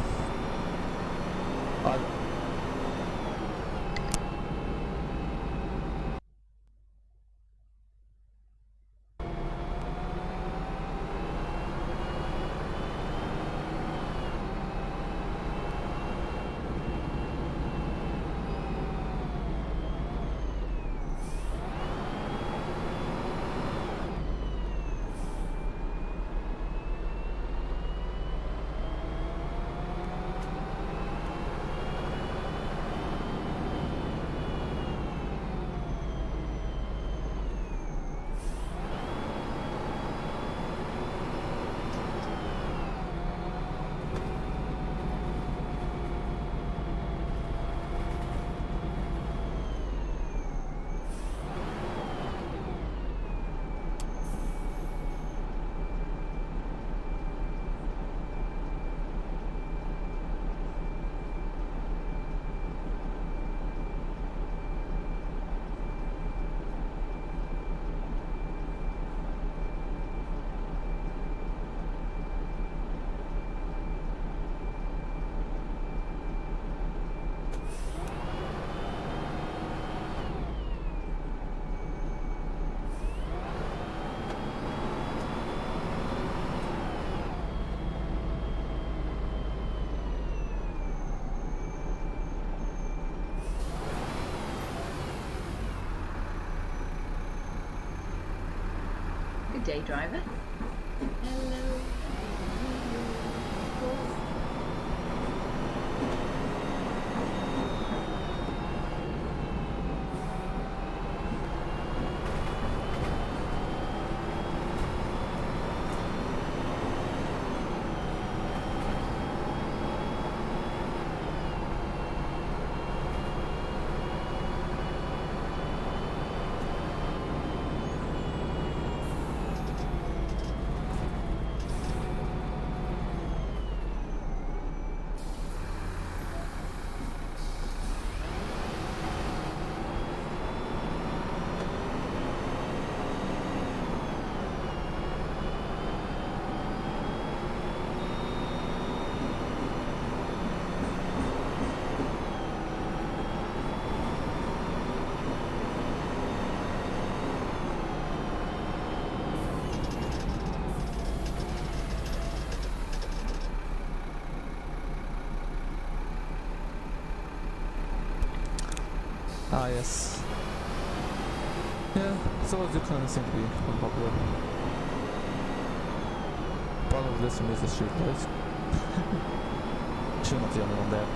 Good day, driver. Hello. Ah, yes. Yeah, so do kind of seem to be unpopular. Bottom of this one is the street lights. Sure, not the only one there.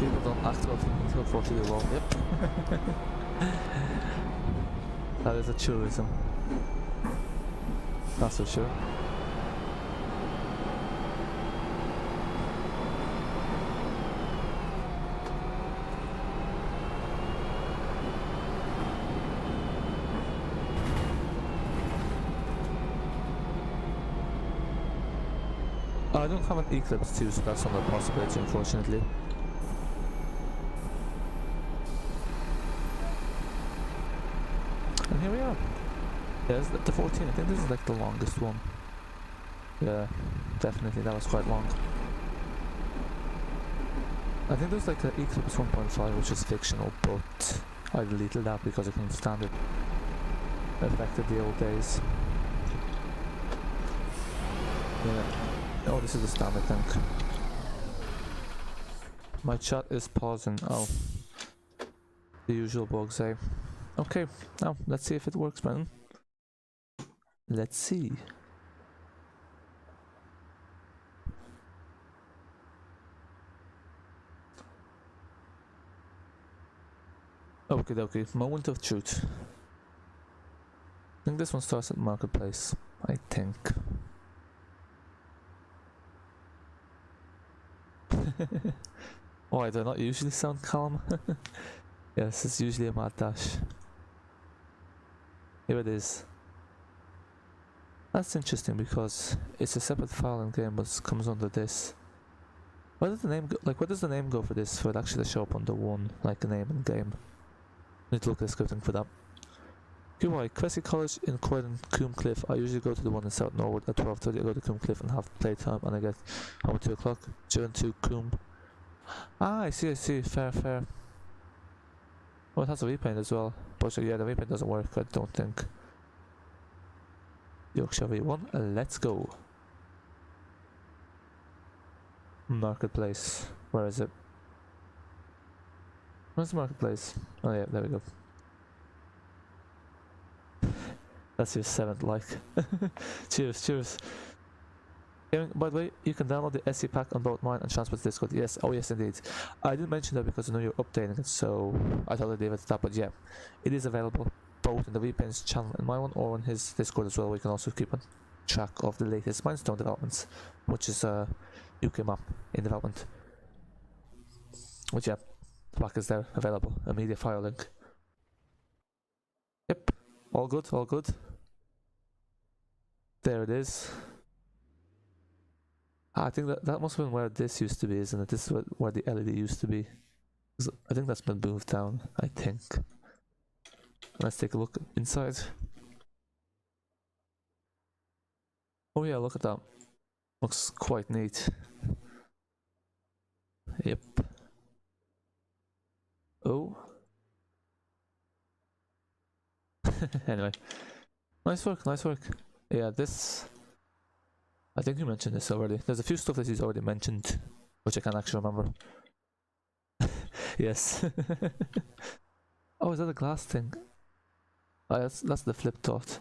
people don't act well until 40 years old. Yep. That is a truism. That's for sure. I don't have an Eclipse too, so that's not a possibility, unfortunately. And here we are. Yeah, this is the 14. I think this is like the longest one. Yeah, definitely. That was quite long. I think there's like an Eclipse 1.5, which is fictional, but I deleted that because I couldn't stand it. It affected the old days. Yeah. Oh, this is the standard tank. My chat is pausing. Oh. The usual bugs, eh? Okay, now let's see if it works, man. Let's see. Okay, moment of truth. I think this one starts at Marketplace. I think. Why do I not usually sound calm? Yes, it's usually a mad dash. Here it is. That's interesting because it's a separate file in game, but it comes under this. Where does the name go? Like, where does the name go for this? For it actually to show up under one, like a name in game. Need to look at the scripting for that. QI, Cressy College in Croydon, Coombe I usually go to the one in South Norwood at 12:30. I go to Coombe and have playtime, and I get home at 2 o'clock. During to Coombe. Ah, I see. Fair. Oh, it has a repaint as well. But yeah, the repaint doesn't work, I don't think. Yorkshire V1, let's go. Marketplace. Where is it? Where's the marketplace? Oh yeah, there we go. That's your 7th like. Cheers. By the way, you can download the SC pack on both mine and Transport's Discord. Yes, oh yes indeed. I didn't mention that because I know you're updating it, so I thought I'd leave it at that, but yeah. It is available both in the Repaint's channel and my one, or on his Discord as well. We can also keep on track of the latest milestone developments, which is UK map in development. Which yeah, the pack is there, available, a media file link. Yep, all good. There it is. I think that must have been where this used to be, isn't it? This is where the LED used to be. I think that's been moved down, I think. Let's take a look inside. Oh yeah, look at that. Looks quite neat. Yep. Oh. Anyway. Nice work. Yeah, this... I think you mentioned this already. There's a few stuff that he's already mentioned, which I can't actually remember. Yes. Oh, is that a glass thing? Oh, that's the flip dot.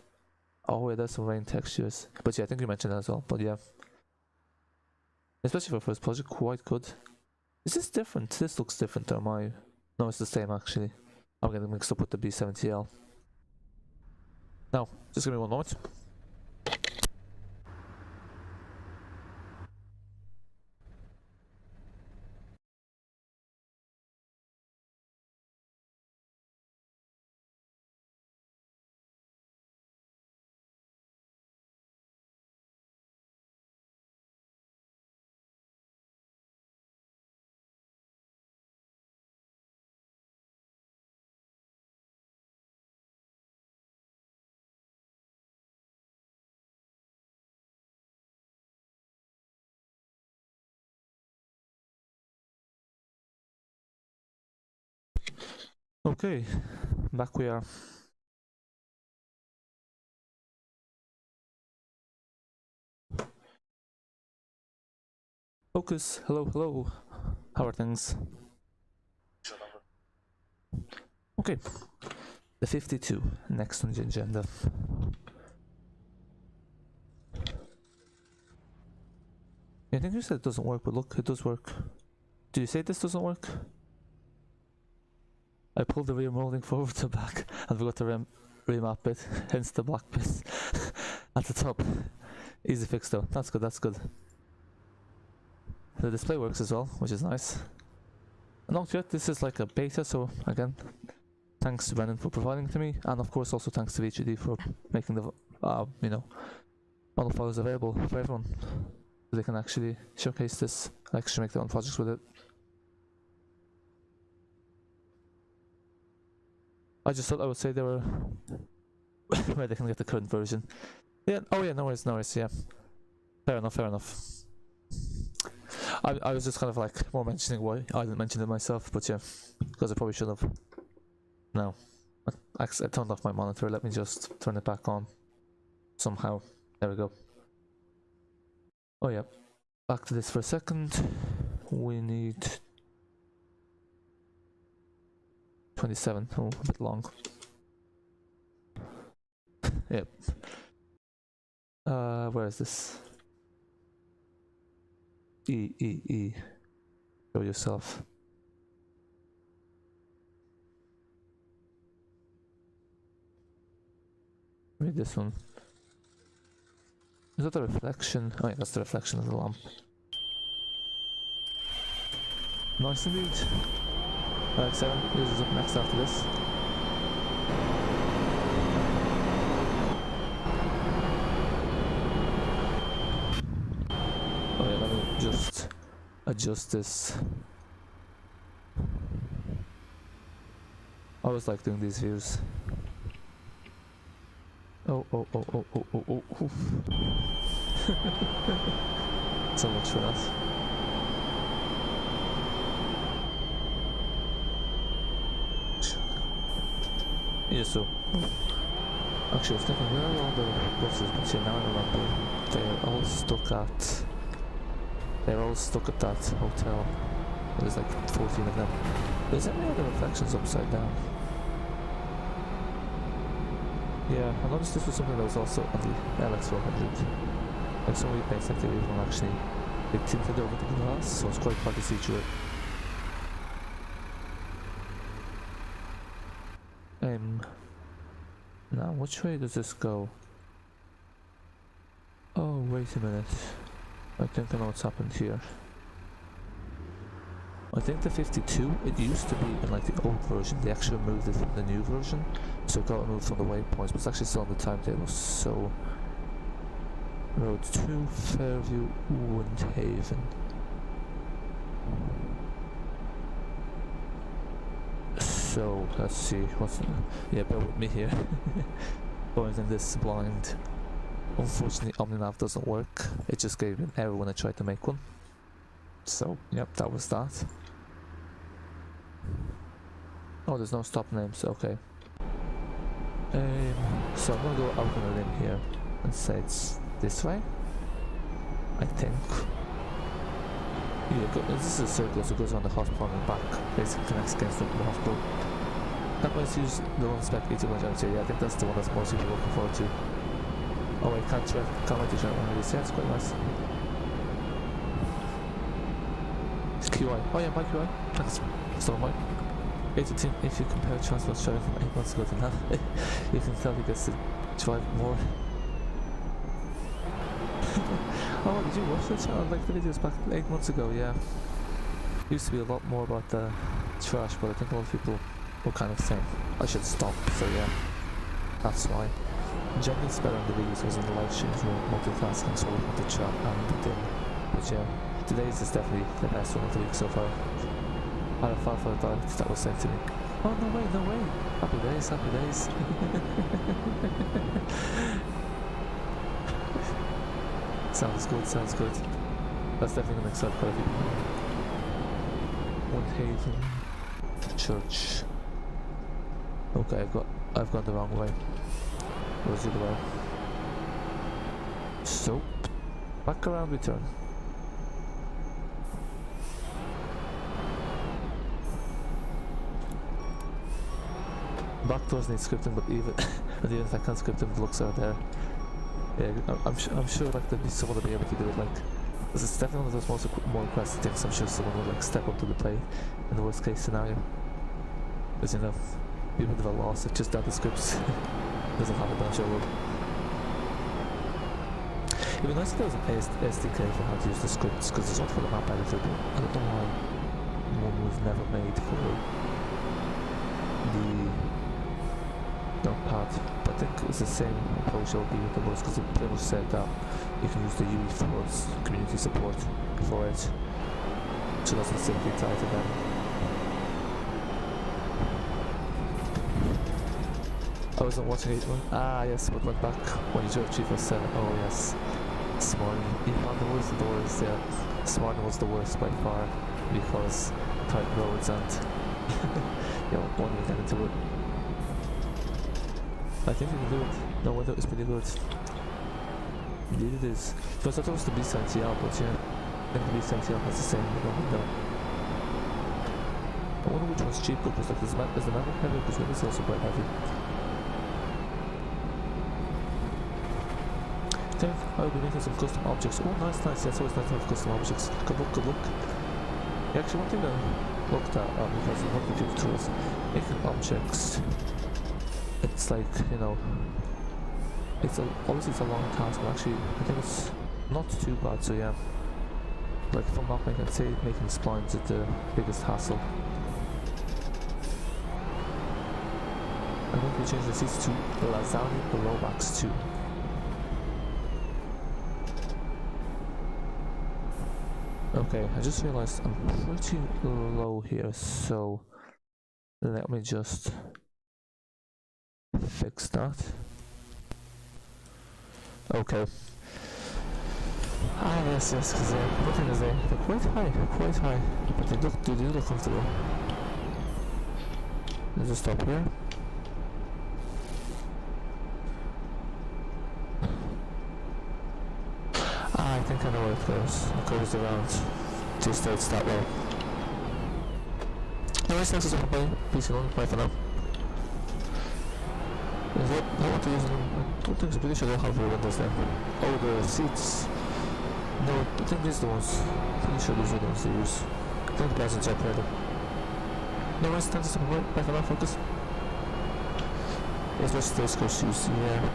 Oh wait, there's some rain textures. But yeah, I think you mentioned that as well. But yeah. Especially for first project, quite good. Is this different? This looks different, or am I... No, it's the same actually. I'm getting mixed up with the B70L. Now, just give me one moment. Okay, back we are. Focus, hello. How are things? Okay, the 52, next on the agenda. I think you said it doesn't work, but look, it does work. Do you say this doesn't work? I pulled the rear molding forward to back and forgot to remap it, hence the black bit at the top. Easy fix though. That's good, that's good. The display works as well, which is nice. Not yet, this is like a beta, so again, thanks to Brendan for providing it to me, and of course also thanks to VHD for making the, you know, model files available for everyone, so they can actually showcase this, actually make their own projects with it. I just thought I would say they were where they can get the current version. Yeah, oh yeah, no worries, yeah. Fair enough, fair enough. I was just kind of like more mentioning why I didn't mention it myself, but yeah, because I probably should have. No, I turned off my monitor. Let me just turn it back on somehow. There we go. Oh yeah, back to this for a second. We need 27. Oh, a bit long. Yep. Where is this? E. Show yourself. Read this one. Is that the reflection? Oh yeah, that's the reflection of the lamp. Nice indeed. ALX7, yours is up next after this. Oh yeah, let me just adjust this. I always like doing these views. Oh. So much for that. Yeah, so actually I was thinking, where are all the buses? But yeah, now I remember they're all stuck at that hotel. There's like 14 of them. Is there any other reflections upside down? Yeah, I noticed this was something that was also on the ALX400. Like some repaints, like they were even actually tinted over the glass, so it's quite hard to see through it. Now which way does this go? Oh, wait a minute. I think I know what's happened here. I think the 52, it used to be in like the old version, they actually removed it from the new version, so it got removed from the waypoints, but it's actually still on the timetable. So Road 2, Fairview, Windhaven. So let's see what's yeah, bear with me here. Going in this blind. Unfortunately OmniNav doesn't work. It just gave me an error when I tried to make one. So yep, that was that. Oh, there's no stop names, okay. So I'm gonna go out on a limb here and say it's this way, I think. Yeah, this is a circle, so it goes around the hospital and back. Basically connects against the hospital. Can't always use the one spec 81 yeah, I think that's the one that's most people looking forward to. Oh wait, can't wait to try one of these. Yeah, it's quite nice. It's QI. Oh yeah, my QI. Thanks. So my 18, if you compare Transbus driving from 8 months ago to now, you can tell he gets to drive more. Oh, did you watch the channel, like the videos back 8 months ago? Yeah. Used to be a lot more about the trash, but I think a lot of people were kind of saying I should stop, so yeah. That's why. Generally it's better in the videos because in the live streams we're multitasking, so we're the chat and the thing. But yeah, today's is definitely the best one of the week so far. Out of 5 for the diet that was sent to me. Oh no way, no way! Happy days, happy days. Sounds good, sounds good. That's definitely gonna excite quite a few people. Windhaven Church. Okay, I've gone the wrong way. Where's the other way? So back around we turn. Back doors need scripting, but even if I can't script them, the looks are there. Yeah, I'm sure like there'll be someone to be able to do it, like This is definitely one of those more requested things. I'm sure someone would like step up to the plate in the worst case scenario. Because you know, people that have lost it just down the scripts. Doesn't have it, but I'm sure it would. It'd be nice if there was an SDK for how to use the scripts, because there's one for the map editor, but I don't know why one was never made for the notepad. But I think it's the same approach it'll be with the most, because it pretty much said that you can use the UE for community support for it, so that's simply tied to them. I wasn't watching it. Ah, yes, but went back when you drove 347. Oh, yes. Smart. You found the worst of the worst, yeah. Smart was the worst by far because tight roads and you know, one we get into it. I think we can do it. No, weather is pretty good. Indeed it is. Because I thought it was the B-side TL, but yeah. I think the B-side TL has the same window. I wonder which one's cheaper, because like, is the metal heavy? Because maybe it's also quite heavy. I think I'll be making some custom objects. Oh, nice. Yeah, it's always nice to have custom objects. Good luck. Yeah, actually, one thing I looked at, because one of the tutorials, making objects, it's like, you know, obviously it's a long task, but actually, I think it's not too bad, so yeah. Like, if I'm not making, say, making splines is the biggest hassle. I'm going to be changing the seats to lasagna blowbacks too. Okay, I just realized I'm pretty low here, so let me just fix that. Okay. Ah, yes, because one thing is they're quite high, but they do look comfortable. Let's just stop here. I think I know where it goes. It goes around 2 states that way. Anyways, thanks for stopping by. Peace and bye for now. I want to use them. I don't think so. Pretty sure they'll have the windows there. Oh, the seats. No, I think these are the ones. Pretty sure these are the ones they use. I think the presents are better. Anyways, thanks for stopping by. Bye for now, focus. Yes, let's Stagecoach South. Yeah.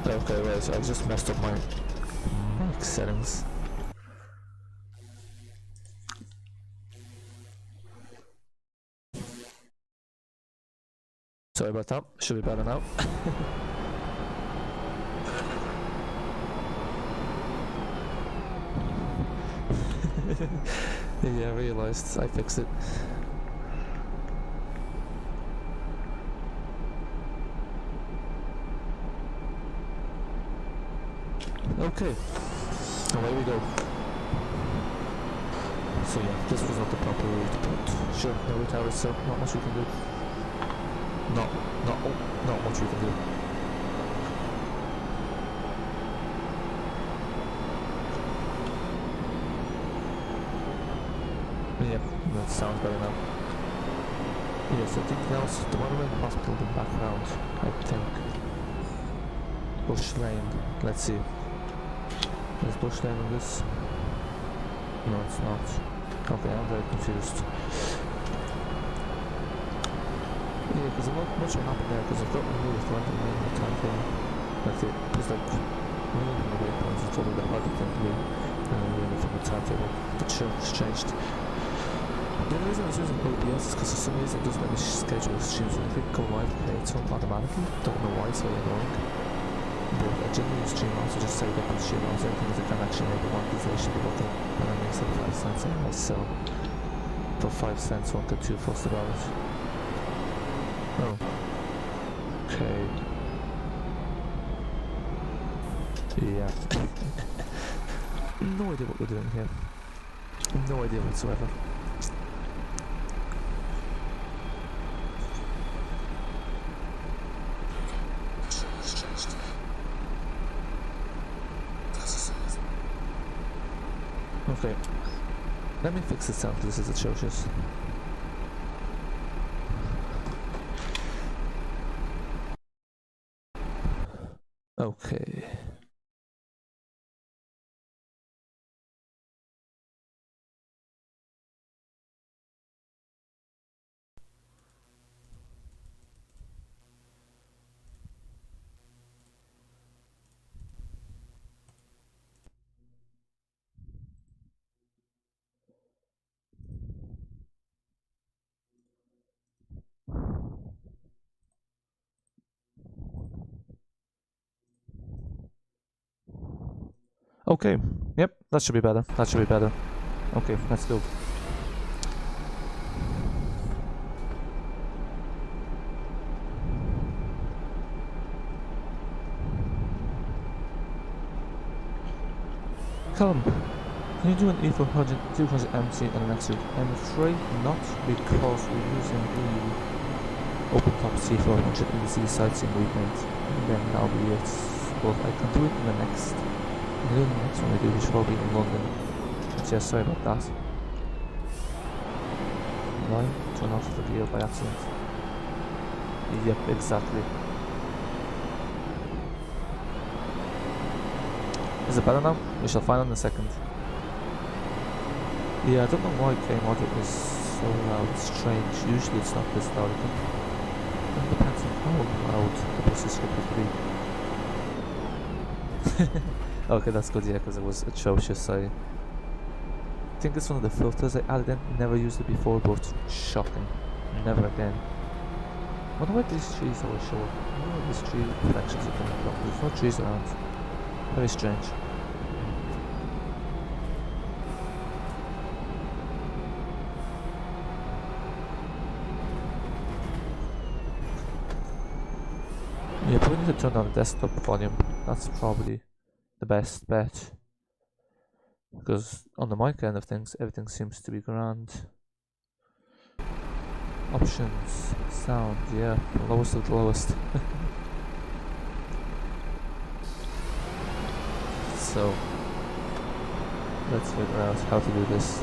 Okay, right, so I just messed up my mic settings. Sorry about that, should be better now. Yeah, I realised I fixed it. Okay, away we go. So yeah, this was not the proper route, but sure, no retarded, so not much we can do. Not much we can do. Yeah, that sounds better now. Yes, I think that was the Monument Hospital in the background, I think. Bush Lane, let's see. Is Bush Lane on this? No, it's not. Okay, I'm very confused. Yeah, because not much will happen there, because I've got my move right in the time thing. Like, it's like, moving from the waypoints is totally that hard to think to me. And then moving from the timetable. But sure, it's changed. The only reason I was using OBS is because for some reason it doesn't let me schedule streams when I click go live, it creates one automatically. Don't know why, it's very annoying. But I generally use stream also just set it up on stream also everything is I can actually make a monetization be looking and I make 75 cents anyway, so for 5 cents won't get too fussed about it. Oh. Okay. Yeah. No idea what we're doing here. No idea whatsoever. Okay, let me fix this sound because this is atrocious. Okay. Okay, yep, that should be better. That should be better. Okay, let's go. Callum, can you do an E400 200 MT and an exit? I'm afraid not, because we're using the open top C400 in the Citysightseeing Repaint, and then that'll be it. But I can do it in the next. I can do it in the next one we do, which will be in London. But yeah, sorry about that. Line, turn off the gear by accident. Yep, exactly. Is it better now? We shall find out in a second. Yeah, I don't know why K-Model is so loud. It's strange. Usually it's not this loud. It depends on how loud the bus is supposed to be. Okay, that's good, yeah, because it was atrocious. I think it's one of the filters I added in. Never used it before, but shocking. Never again. I wonder where these trees always show up. I wonder where these tree reflections are coming from. There's no trees around. Very strange. Yeah, probably need to turn down the desktop volume. That's probably the best bet. Because on the mic end of things, everything seems to be grand. Options, sound, yeah, the lowest of the lowest. So, let's figure out how to do this.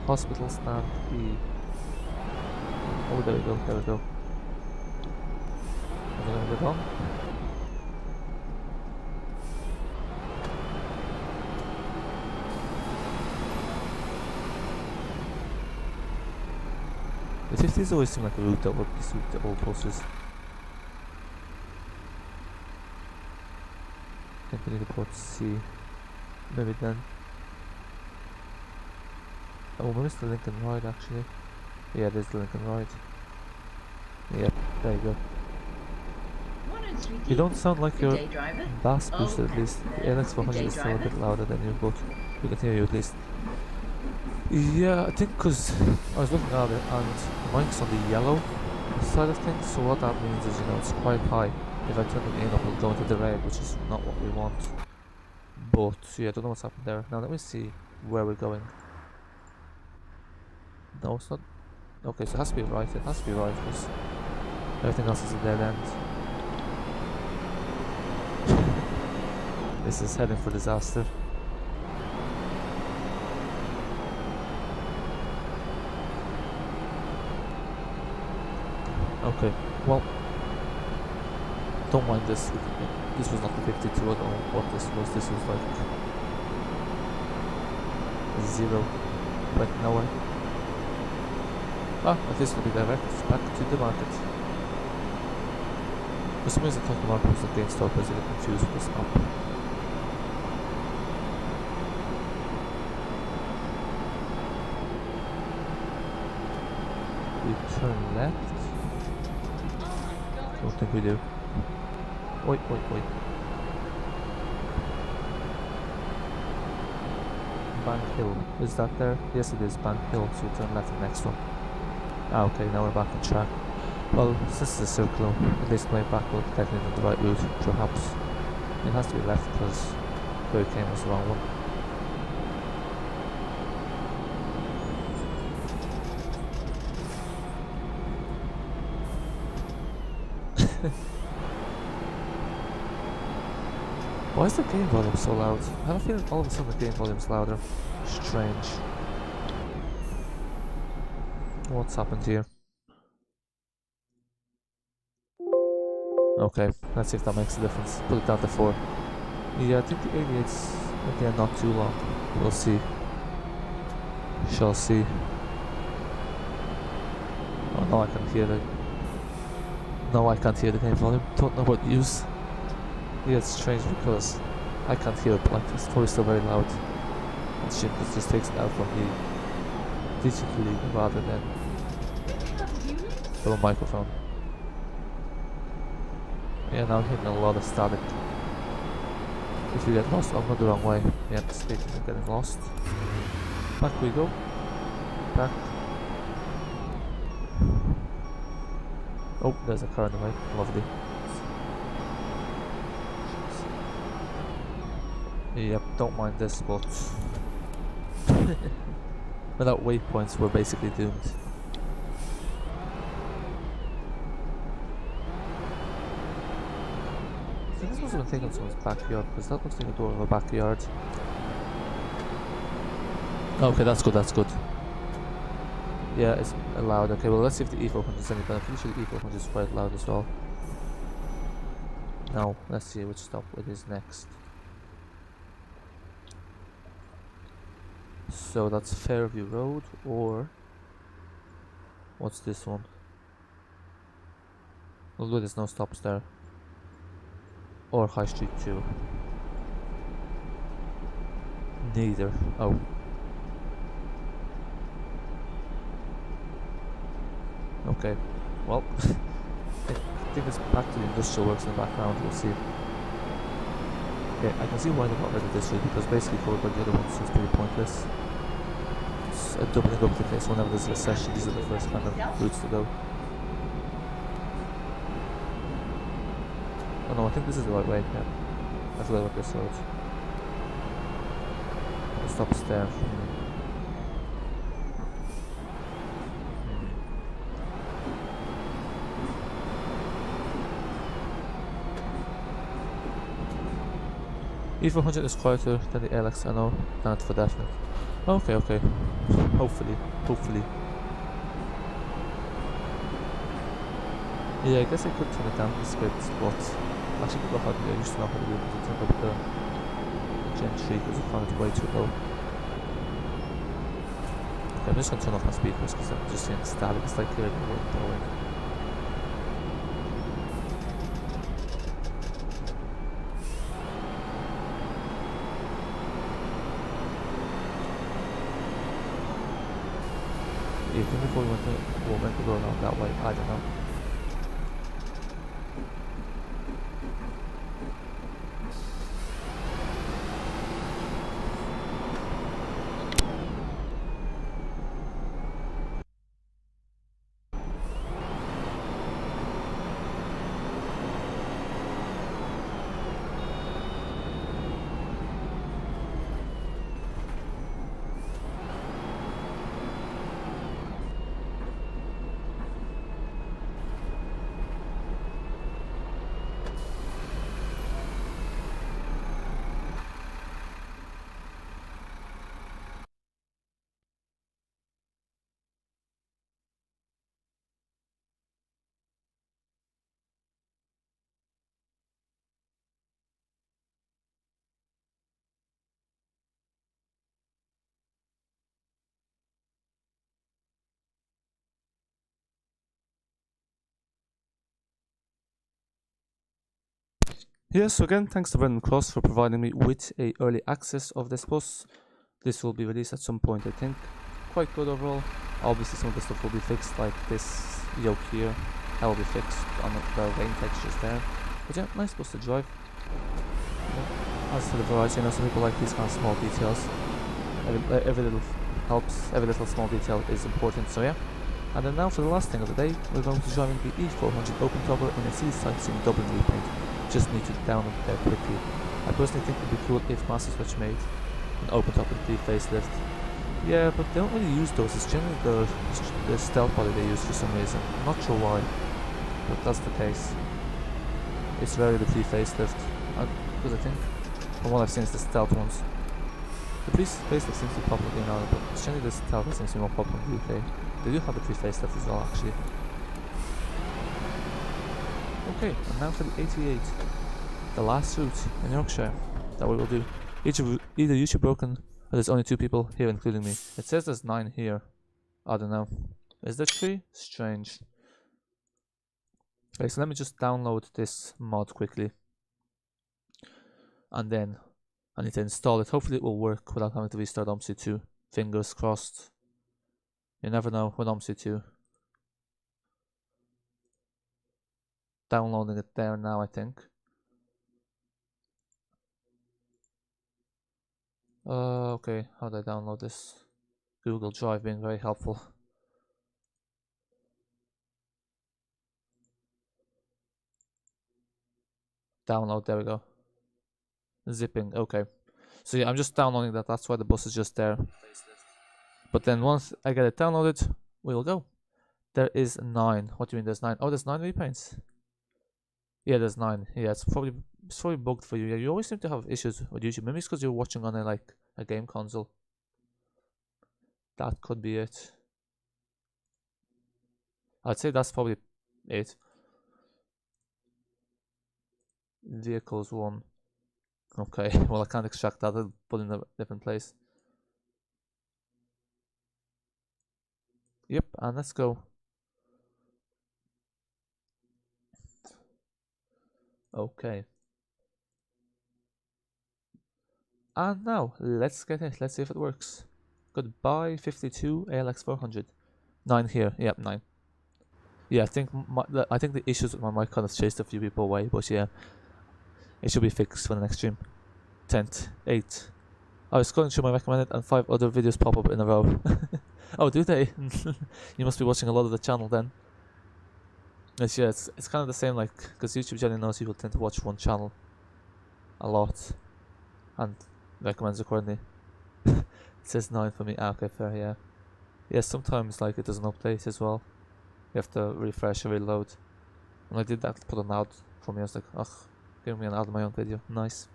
Hospital stand E. Oh, there we go, there we go. Am I gonna get on? The 50s always seem like a route that would suit the old buses. Think we need to port C. Maybe then. Oh, maybe it's the Lincoln Ride actually. Yeah, it is the Lincoln Ride. Yep, there you go. You don't sound like your bass booster at least. The ALX400 is still a bit louder than you, but we can hear you at least. Yeah, I think because I was looking at it and the mic's on the yellow side of things, so what that means is, you know, it's quite high. If I turn the gain up, it'll go into the red, which is not what we want. But yeah, I don't know what's happened there. Now let me see where we're going. No, it's not. Okay, so it has to be right. It has to be right because everything else is a dead end. This is heading for disaster. Okay, well, don't mind this. This was not the 52. I don't know what this was. This was like 0. Went nowhere. Ah, at least it'll be direct back to the market. For some reason I thought the market was against stop, I was a bit confused with this up. We turn left. Don't think we do. Wait. Bank Hill. Is that there? Yes, it is Bank Hill, so we turn left the next one. Ah, okay, now we're back on track. Well, since it's a circle, at least my back will get me on the right route, perhaps. It has to be left because where it came was the wrong one. Why is the game volume so loud? I have a feeling all of a sudden the game volume is louder. Strange. What's happened here? Okay, let's see if that makes a difference. Put it down to 4. Yeah, I think the 88's again not too long. We'll see. Shall see. Oh no, I can hear it. No, I can't hear the game volume. Don't know what use. Yeah, it's strange because I can't hear it, but like it's probably still very loud. And shit, it just takes it out from me digitally rather than from a microphone. Yeah, now I'm hitting a lot of static. If you get lost, I'm not the wrong way. Yeah, speaking of getting lost. Back we go. Back. Oh, there's a car in the way. Lovely. Yep, don't mind this, but without waypoints, we're basically doomed. So this must have been taken someone's backyard, because that looks like a door of a backyard. Okay, that's good, that's good. Yeah, it's loud. Okay, well let's see if the E400 is any better. I'm pretty sure the E400 is quite loud as well. Now, let's see which stop it is next. So that's Fairview Road, or what's this one? Well, good, there's no stops there. Or High Street 2. Neither. Oh. Okay. Well, I think it's back to the industrial works in the background. We'll see. Okay, I can see why they got rid of this route, because basically followed by the other ones, so it's pretty pointless. It's doubling up the case whenever there's a recession. These are the first kind of routes to go. Oh no, I think this is the right way. Yeah, I forgot about this road. The stop's there. E400 is quieter than the ALX, I know, not for definite. Okay, okay. Hopefully. Yeah, I guess I could turn it down this bit, but actually I used to know how to do it, because I turned up the Gen 3 because I found it way too low. Okay, I'm just gonna turn off my speakers because I'm just hearing static. It's like hearing the wind blowing. Yeah, I think before we went to go around that way, I don't know. Yes, so again, thanks to Brendan Cross for providing me with a early access of this bus. This will be released at some point, I think. Quite good overall. Obviously some of the stuff will be fixed, like this yoke here. That will be fixed on the rain textures there. But yeah, nice bus to drive. Yeah. As for the variety, I know some people like these kind of small details. Every little helps, every little small detail is important, so yeah. And then now for the last thing of the day, we're going to be driving the E400 open topper in a Citysightseeing Dublin repaint. Just need to down it there quickly. I personally think it would be cool if Master Switch made an open top with the facelift. Yeah, but they don't really use those. It's generally the stealth body they use for some reason. I'm not sure why, but that's the case. It's rarely the pre-facelift, because I think From what I've seen, it's the stealth ones. The police facelift seems to be popular in Ireland, but generally the stealth seems to be more popular in the UK. They do have the 3 facelifts as well, actually. Okay, and now for the 88. The last route in Yorkshire that we will do. Either YouTube broken or there's only 2 people here, including me. It says there's 9 here. I don't know. Is there 3? Strange. Okay, so let me just download this mod quickly. And then I need to install it. Hopefully it will work without having to restart Omsi 2. Fingers crossed. You never know with Omsi 2. Downloading it there now, I think. Okay, how do I download this? Google Drive being very helpful. Download, there we go. Zipping, okay. So yeah, I'm just downloading that, that's why the bus is just there. But then once I get it downloaded, we'll go. There is 9. What do you mean there's 9? Oh, there's 9 repaints. Yeah, there's 9. Yeah, it's probably bugged for you. Yeah, you always seem to have issues with YouTube. Maybe it's because you're watching on a game console. That could be it. I'd say that's probably it. Vehicles 1. Okay, well I can't extract that. I'll put it in a different place. Yep, and let's go. Okay. And now, let's get it. Let's see if it works. Goodbye, 52 ALX400. 9 here. Yep, 9. Yeah, I think the issues with my mic kind of chased a few people away, but yeah, it should be fixed for the next stream. 10, 8. I was scrolling through my recommended and 5 other videos pop up in a row. Oh, do they? You must be watching a lot of the channel then. Yes, yeah, it's kind of the same, like, because YouTube generally knows people tend to watch one channel a lot and recommends accordingly. It says 9 for me. Ah, okay, fair, yeah. Yeah, sometimes like it doesn't update as well. You have to refresh or reload. When I did that, put an ad for me. I was like, ugh, give me an ad of my own video. Nice.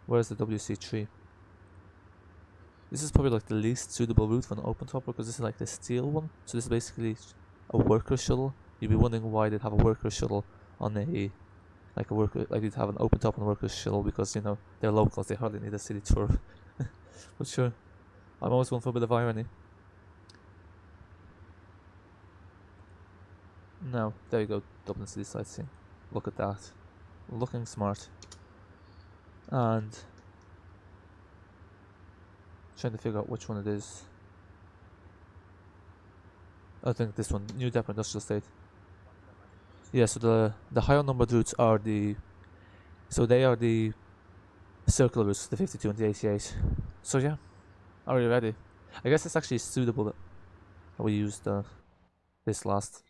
Where's the WC3? This is probably like the least suitable route for an open topper because this is like the steel one. So this is basically a worker shuttle. You'd be wondering why they'd have a worker shuttle on a like you'd have an open top on a worker shuttle because, you know, they're locals, they hardly need a city tour. But sure, I'm always going for a bit of irony. No, there you go, Dublin City Sightseeing. Look at that. Looking smart. And trying to figure out which one it is. I think this one, New Depot Industrial Estate. Yeah, so the higher numbered routes are they are the circular routes, the 52 and the 88. So yeah, are you ready? I guess it's actually suitable that we used this last.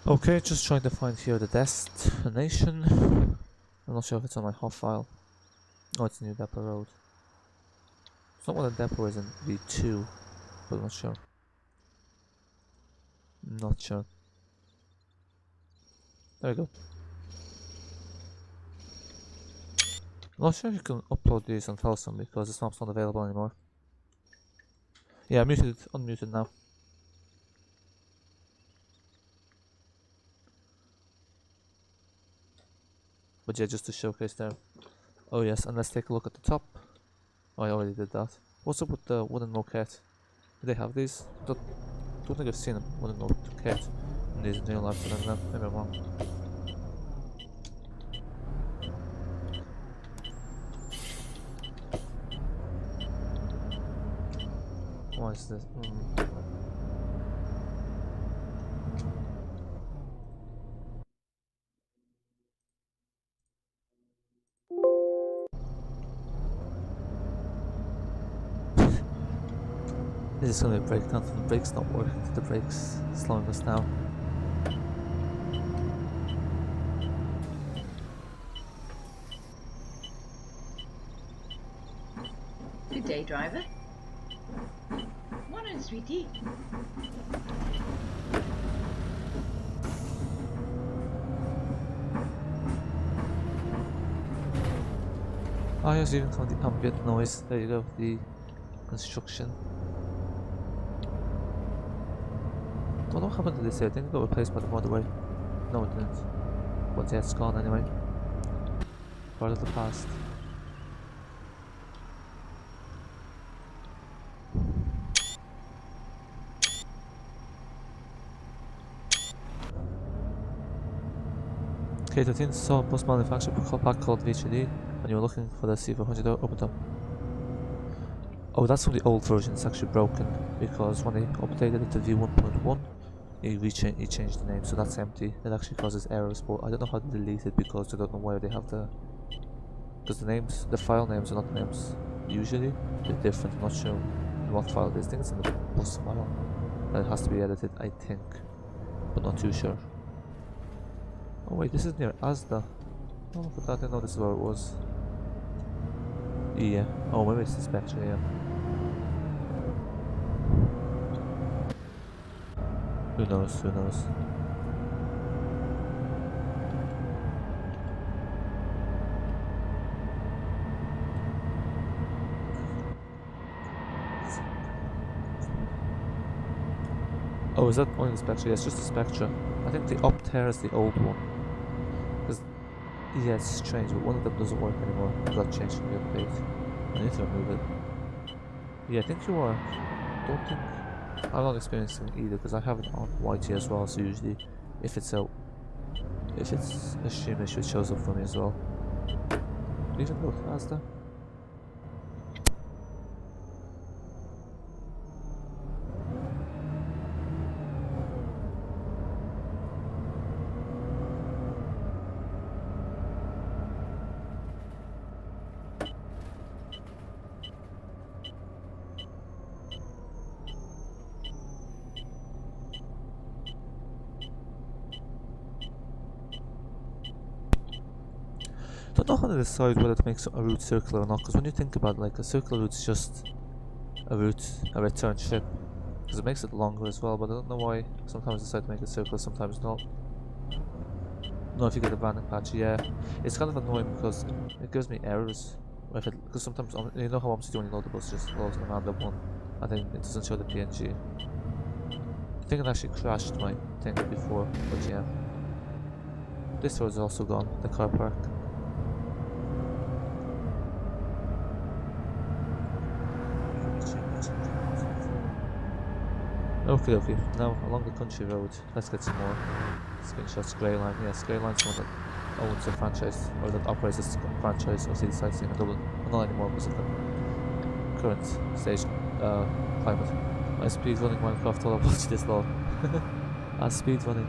Okay, just trying to find here the destination. I'm not sure if it's on my hot file. Oh, it's New Depot Road. It's not what a depot is in V2, but I'm not sure. Not sure. There we go. I'm not sure if you can upload these on Telson because this map's not available anymore. Yeah, muted, unmuted now. But yeah, just to showcase there. Oh yes, and let's take a look at the top. Oh, I already did that. What's up with the wooden moquette? Do they have these? Don't think I've seen a wooden moquette in these new life, but then maybe I'm wrong. What is this? This is gonna be a breakdown for the brakes not working, the brakes slowing us down. Good day, driver. Morning, sweetie. Oh yes, even from the ambient noise. There you go, the construction. Oh, what happened to this here? Didn't it got replaced by the motorway? No, it didn't. But yeah, it's gone anyway. Part of the past. Okay, 13 saw bus manufacturer pack called VHD when you were looking for the C400 open top. Oh, that's from the old version, it's actually broken because when they updated it to V1.1 he changed the name, so that's empty. It actually causes errors, but I don't know how to delete it because I don't know where they have the... Because the names, the file names are not the names usually, they're different. I'm not sure in what file it is. I think it's in the bus file and it has to be edited, I think, but not too sure. Oh wait, this is near Asda. Oh look at that, I didn't know this is where it was. Yeah, oh maybe it's the Spectre, yeah. Who knows, who knows. Oh, is that only the Spectre? Yeah, it's just the Spectre. I think the Optare is the old one. Because, yeah, it's strange, but one of them doesn't work anymore. It got changed from the update. I need to remove it. Yeah, I think you are. Don't think... I'm not experiencing it either, because I have it on YT as well, so usually if it's a stream issue, it shows up for me as well. Even go to Asda. I don't know how to decide whether to make a route circular or not, because when you think about it, like a circular route's just a route, a return trip, because it makes it longer as well, but I don't know why sometimes decide to make it circular, sometimes not. No, if you get a banding patch, yeah. It's kind of annoying because it gives me errors. Because sometimes, you know how Omsi when you load the bus just loads a random one, and then it doesn't show the PNG. I think it actually crashed my thing before, but yeah. This road's also gone, the car park. Okay, now along the country road, let's get some more screenshots. Grayline, yes, Grayline's one that owns a franchise, or that operates a franchise of Citysightseeing in Dublin. Well, not anymore because of the current stage climate. I'm speedrunning Minecraft while I watch this law. I'm speedrunning.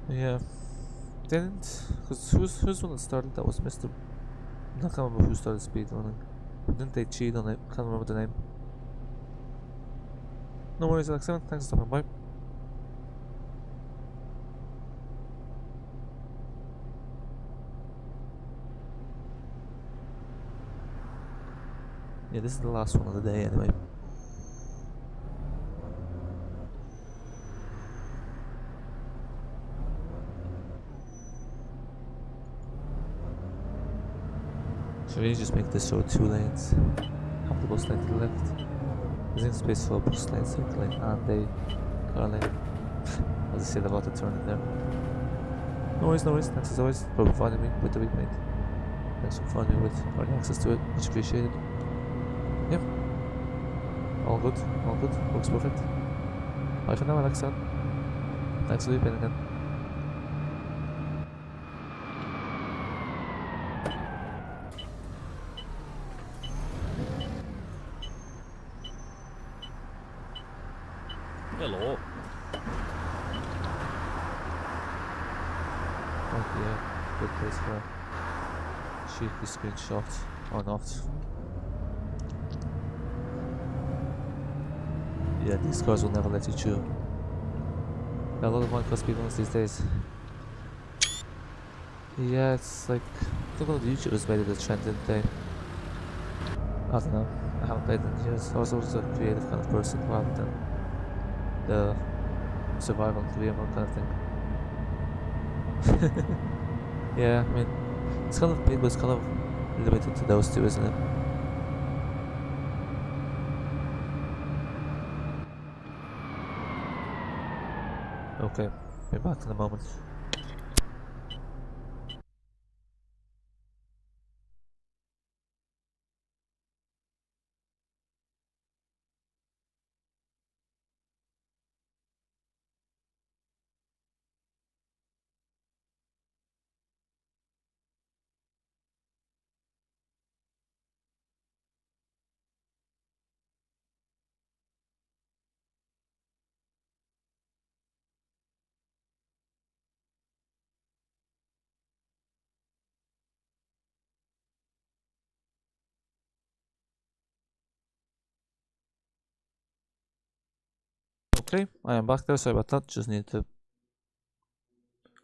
Yeah. Didn't, because who's the one that started that was Mr. I can't remember who started speedrunning. Didn't they cheat on it? Can't remember the name. No worries, Alex7. Thanks for stopping by. Yeah, this is the last one of the day anyway. Should we just make this road 2 lanes? Have the bus lane to the left. There's enough space for a bus lane, cycle lane, and a car lane. As I said about the turn in there. No worries, no worries. Thanks as always for providing me with the Repaint. Thanks for providing me with early access to it. Much appreciated. Yep. All good, all good. Looks perfect. Bye for now, Alexa. Thanks for Repaint again. Hello. Oh yeah, good place for a cheeky screenshot, or not. Yeah, these cars will never let you through. A lot of Minecraft speedrunners these days. Yeah, it's like, I think one of the YouTubers made it a trend, didn't they? I don't know, I haven't played in years. I was always a creative kind of person rather than the survival career mode kind of thing. Yeah, I mean, it's kind of big, but it's kind of limited to those two, isn't it? Okay, be back in a moment. Okay, I am back there, sorry about that, just need to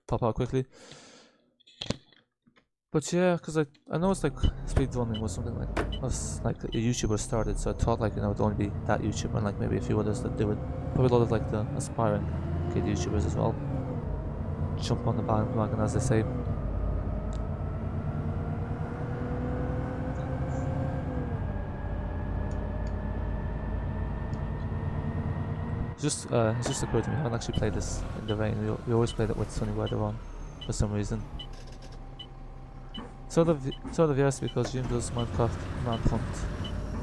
pop out quickly. But yeah, because I know it's like speedrunning was something like was like a YouTuber started, so I thought like, you know, it'd only be that YouTuber and like maybe a few others that do it. Probably a lot of like the aspiring kid YouTubers as well. Jump on the bandwagon, as they say. It's just occurred to me, I haven't actually played this in the rain. We always played it with sunny weather on, for some reason. Sort of yes, because Jim does Minecraft, Manhunt,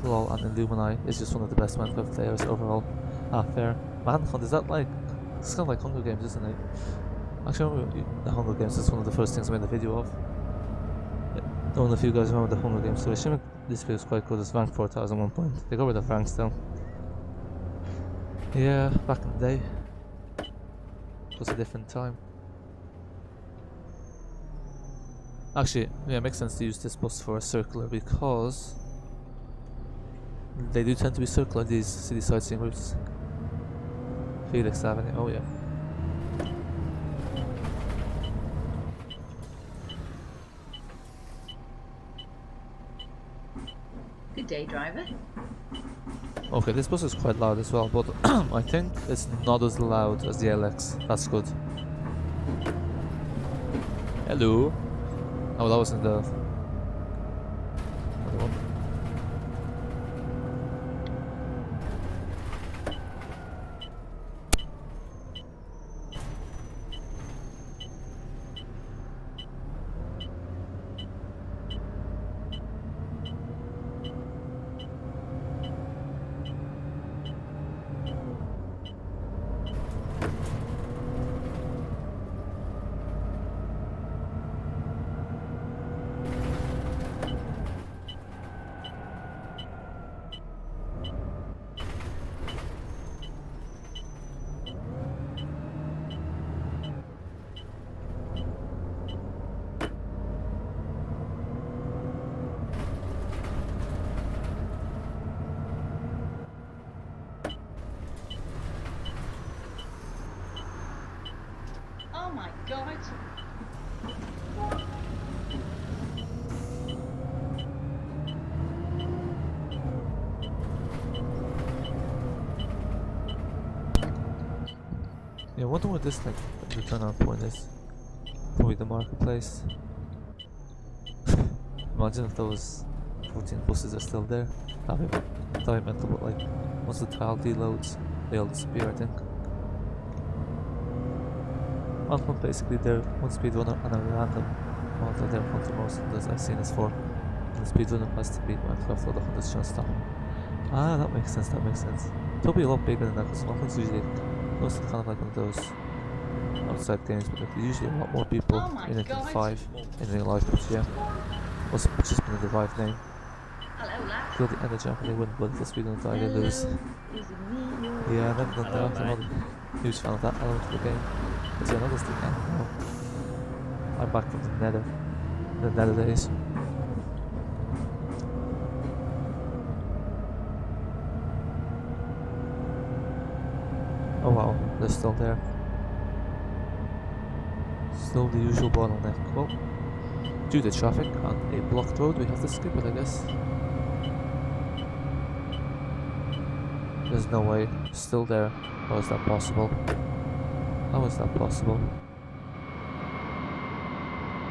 LOL, and Illumini is just one of the best Minecraft players overall. Ah, fair. Manhunt, is that like, it's kind of like Hunger Games, isn't it? Actually, I remember the Hunger Games is one of the first things I made a video of. I don't know if you guys remember the Hunger Games, so I assume this video is quite good. It's ranked 4000 at one point. They got rid of ranks though. Yeah, back in the day. It was a different time. Actually, yeah, it makes sense to use this bus for a circular because they do tend to be circular, these city sightseeing routes. Felix Avenue, oh yeah. Good day, driver. Okay, this bus is quite loud as well, but I think it's not as loud as the LX. That's good. Hello. Oh, that wasn't the other one. my god! Yeah, I wonder what this like the turn-on point is. Probably the marketplace. Imagine if those 14 buses are still there. That'd be mental, but like once the tile deloads, they all disappear, I think. Alton basically they're one speedrunner and a random model they're hunting most of those I've seen this for. And the speedrunner has to beat Minecraft or the hunters trying to stop him. Ah, that makes sense, that makes sense. It'll be a lot bigger than that because Alton's usually mostly kind of like one of those outside games, but like there's usually a lot more people in it than 5 in real life, but yeah. What's just been a derived name. Hello, lad. Kill the energy and they win, but if the speedrunner die, they lose. Is it me? Yeah, I've never done Hello, that. I'm not a huge fan of that element of the game. But yeah, another thing now. I'm back from the nether days. Oh wow, they're still there. Still the usual bottleneck. Well, due to traffic on a blocked road, we have to skip it, I guess. There's no way. Still there. How is that possible? How is that possible?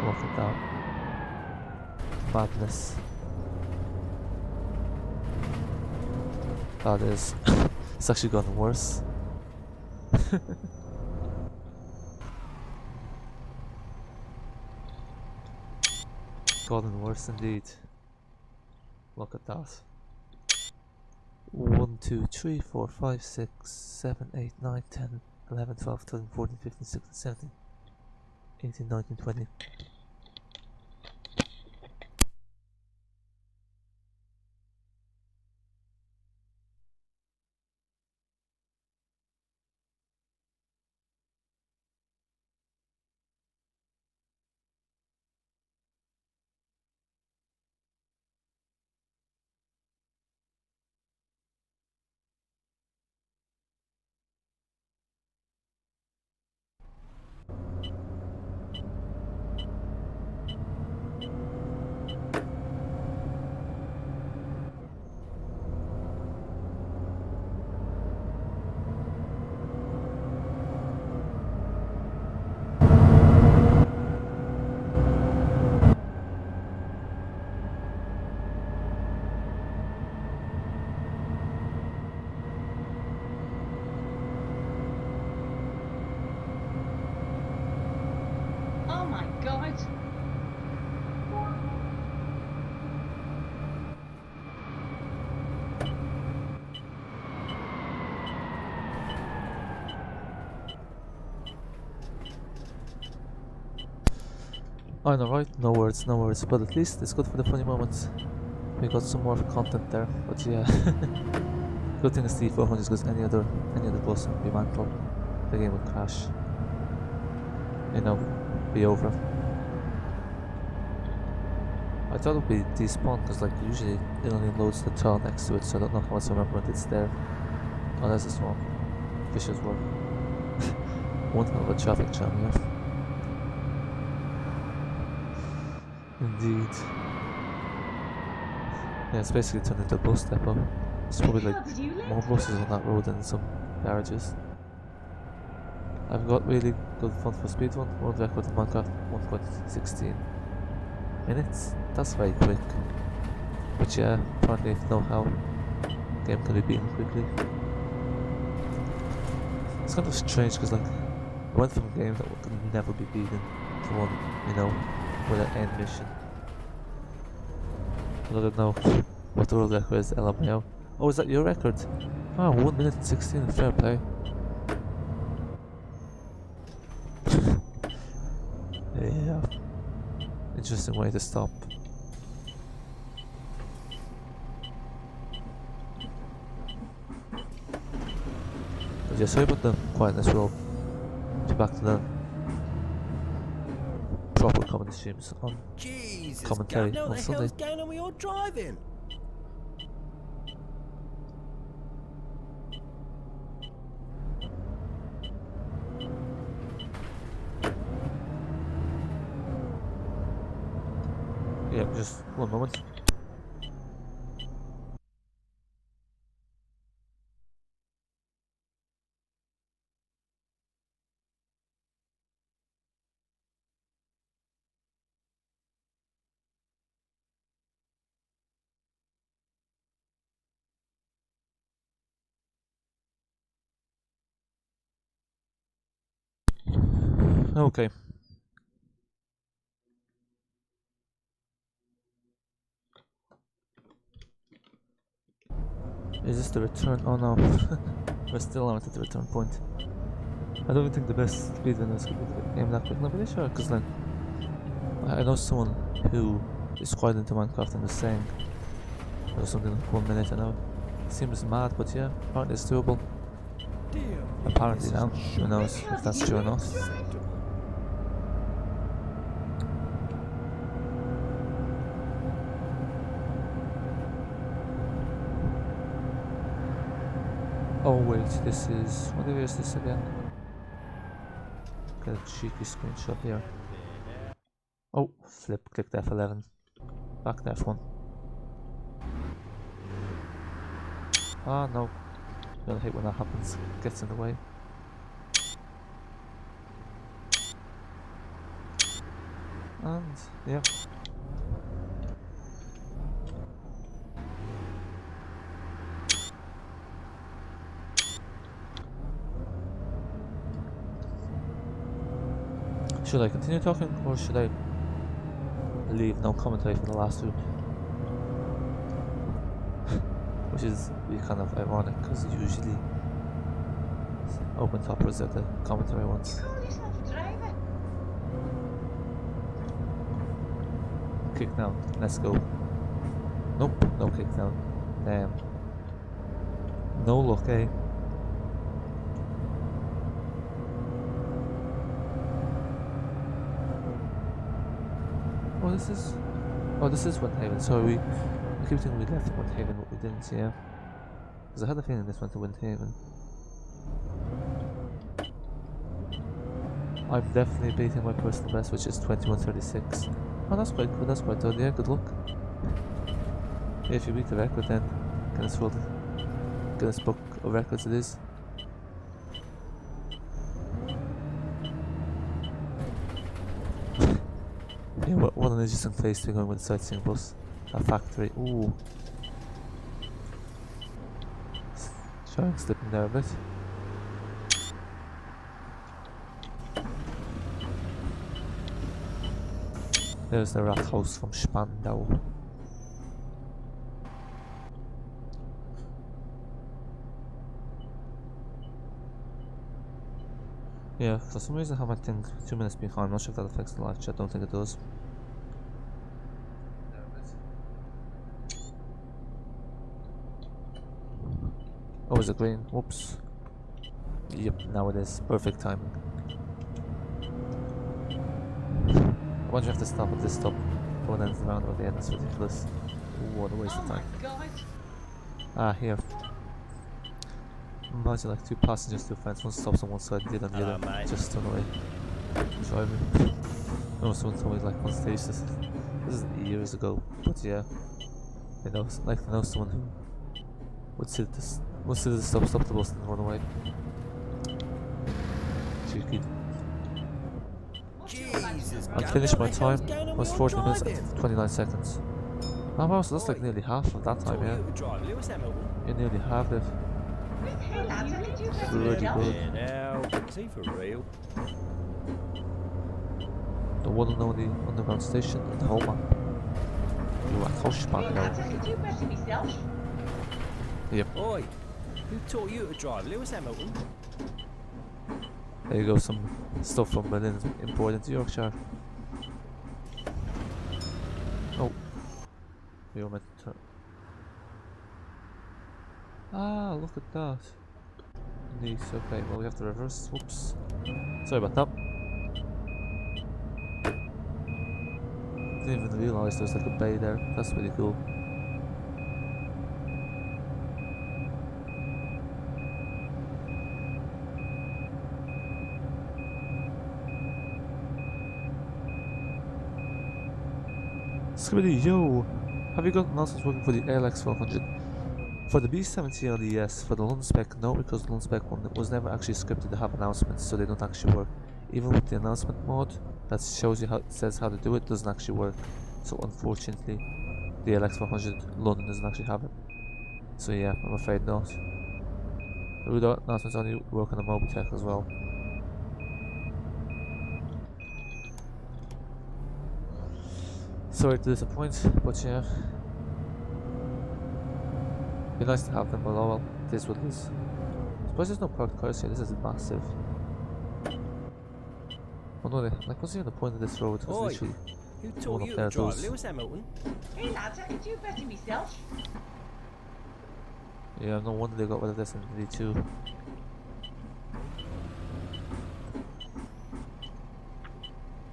Look at that. Madness. That is. It's actually gotten worse. Gotten worse indeed. Look at that. 1, 2, 3, 4, 5, 6, 7, 8, 9, 10, 11, 12, 13, 14, 15, 16, 17, 18, 19, 20. Oh my god! I know, right? No words, no words, but at least it's good for the funny moments. We got some more content there, but yeah. Good thing is the 400 because any other bus would be mental. The game would crash. You know, be over. I thought it would be despawned because like usually it only loads the tile next to it, so I don't know how much I remember when it's there. Oh, there's this one. Fisher's work. One hell of a traffic jam, yeah. Indeed. Yeah, it's basically turned into a bus depot. There's probably like How did you live? more buses on that road than some garages. I've got really good fun for speedrun. World record in Minecraft 1.16 minutes. That's very quick. But yeah, apparently if you know how, game can be beaten quickly. It's kind of strange because like I went from a game that could never be beaten to one, you know, with an end mission. I don't know what the world record is, LMAO. Oh, is that your record? Ah, 1 minute and 16, fair play. Yeah. Interesting way to stop. But yeah, sorry about the quietness, we'll be back to the proper comedy streams on Jesus, commentary Gav, on what the Sunday. hell's going on with your driving? Just one moment. Okay. Is this the return? Oh no. We're still not at the return point. I don't even think the best speed runners could aim that quick. I'm pretty sure, because like, I know someone who is quite into Minecraft and is saying there's something like 1 minute. I know it seems mad, but yeah, apparently it's doable. Apparently now, who knows if that's true or not. Oh wait, this is... what area is this again? Get a cheeky screenshot here. Oh, flip, clicked F11. Back to F1. Ah no, I hate when that happens, gets in the way. And yeah. Should I continue talking or should I leave no commentary for the last two? Which is really kind of ironic because usually open toppers are the commentary ones. Call yourself a driver. Kick down, let's go. Nope, no kick down. No luck, eh? Oh, this is Windhaven. So I keep thinking we left Windhaven, but we didn't. Yeah, because I had a feeling this went to Windhaven. I've definitely beaten my personal best, which is 21:36. Oh, that's quite good. That's quite good. Yeah, good luck. Yeah, if you beat the record, then Guinness Book of Records it is. Yeah, what an interesting place to be going with the sightseeing bus. A factory. Ooh. Trying slipping there a bit. There's the Rathaus from Spandau. Yeah, for some reason I have my thing 2 minutes behind. I'm not sure if that affects the live chat. I don't think it does. Oh, is it green? Whoops. Yep, now it is. Perfect timing. I wonder if I have to stop at this stop. Going ends around at the end. That's ridiculous. Ooh, what a waste of time. Oh my god. Ah, here. Imagine like two passengers, two friends. One stops on one side and the other on the other. Mate. Just turn away. Driving. I know someone told me like on stage this is years ago, but yeah. I know, like I know someone who would sit at the stop the bus and run away. Cheeky. Jesus, I finished my time. It was 40 minutes and 29 seconds. Oh wow, so that's like nearly half of that time, yeah. You're nearly half it. Hey lads, how did you get Bloody yourself? good. Now, is he for real? The one and only underground station in the whole map. You are House Hey lads, now. how did you better myself? Yep. Oi, who taught you to drive? Lewis Hamilton? There you go, some stuff from Berlin imported into Yorkshire. Oh. We were meant to turn. Ah, look at that. Neat, okay, well we have to reverse. Whoops. Sorry about that. Didn't even realise there was like a bay there. That's really cool. Skibidi, yo! Have you got announcements working for the ALX400? For the B70L, yes. For the London spec, no, because the London spec one was never actually scripted to have announcements, so they don't actually work. Even with the announcement mode that shows you how, says how to do it, doesn't actually work. So unfortunately, the ALX400 London doesn't actually have it. So yeah, I'm afraid not. The announcements only work on the mobile tech as well. Sorry to disappoint, but yeah. Be nice to have them, but oh well, it is what it is. I suppose there's no parked cars here, this is massive. Oh no, like what's even the point of this road? Because Oi, literally, who one taught up you there to drive? goes- Lewis Hamilton? Hey lads, I could do better myself. Yeah, no wonder they got rid of this in the D2.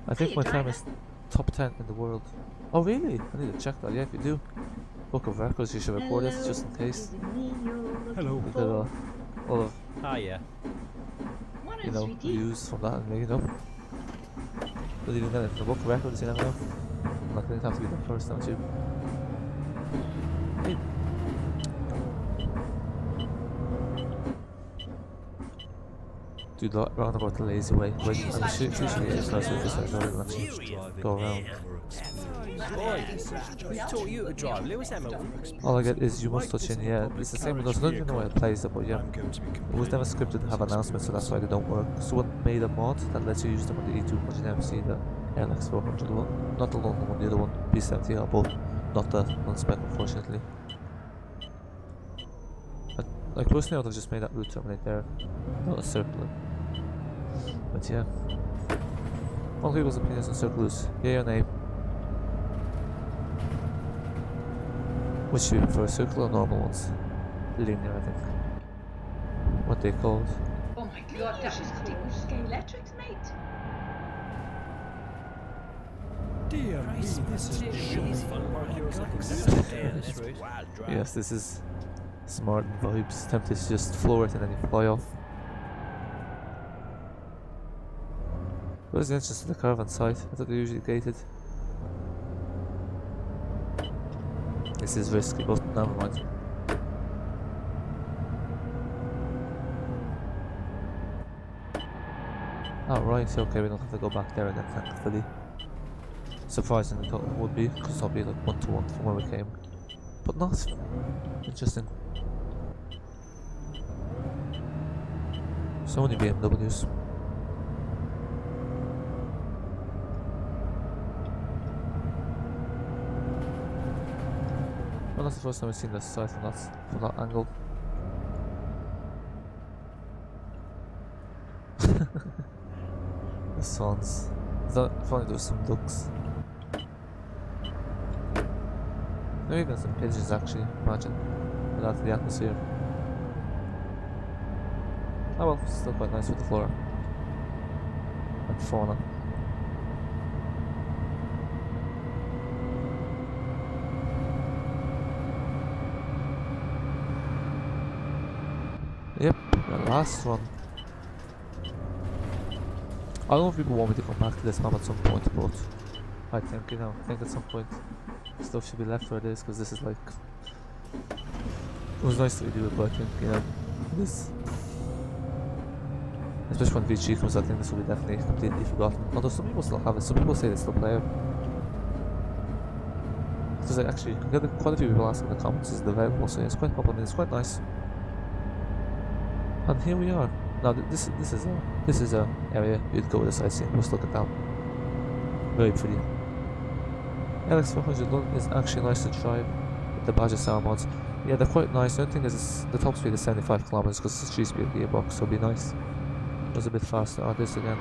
I think Hey, my time driver. is top 10 in the world. Oh really? I need to check that. Yeah, if you do, book of records, you should record it just in case. Hello. We get a lot of, Hiya. One you and know, sweetie. views from that, and you know. But even then, if the book of records, you never know. Like, they have to be the first, don't you? Hey. Do that round about the lazy way. Wait, and it's usually it's nice if it's actually go around. Oi, who taught you to drive? Lewis Hamilton? All I get is you must touch in, yeah. It's the same, there's nothing in the way it plays it, but yeah. It was never scripted to have announcements, so that's why they don't work. Someone made a mod that lets you use them on the E2, but you never see the LX400 one. Not the London one, the other one, B70, but not the non-spec, unfortunately. Like, personally, I would have just made that route terminate there, not a circle. But yeah. All people's opinions on circles, yay or nay? Which do you prefer, circle or normal ones? Linear, I think. What they called. Oh my god, that was Stagecoach Electrics, mate. Dear me, this is really fun. Yes, this is smart vibes. Tempted to just floor it and then you fly off. Where's the entrance to the caravan site? I thought they're usually gated. This is risky, but never mind. Oh right, okay, we don't have to go back there again, thankfully. Surprising I thought it would be, because I'll be like 1-to-1 from where we came. But not. Interesting. So many BMWs. Well, that's the first time I've seen this side from that angle. The swans. I thought if only there was some ducks. Maybe even some pigeons actually, imagine. Without the atmosphere. Oh well, still quite nice with the flora. And fauna. Yep, the last one. I don't know if people want me to come back to this map at some point, but I think, you know, at some point stuff should be left where it is, because this is like... It was nice to redo it, but I think, you know, this... Especially when VG comes out, I think this will be definitely completely forgotten. Although some people still have it, some people say they still play it. Because actually, I get quite a few people asking in the comments, is it available, so yeah, it's quite popular, I mean, it's quite nice. And here we are. Now this is a area you'd go with a sightseeing. Just look at that. Very pretty. LX400 London is actually nice to drive with the badger sound mods. Yeah, they're quite nice. The only thing is the top speed is 75 kilometers because it's a 3-speed gearbox, so it'll be nice. It was a bit faster. Oh, this again.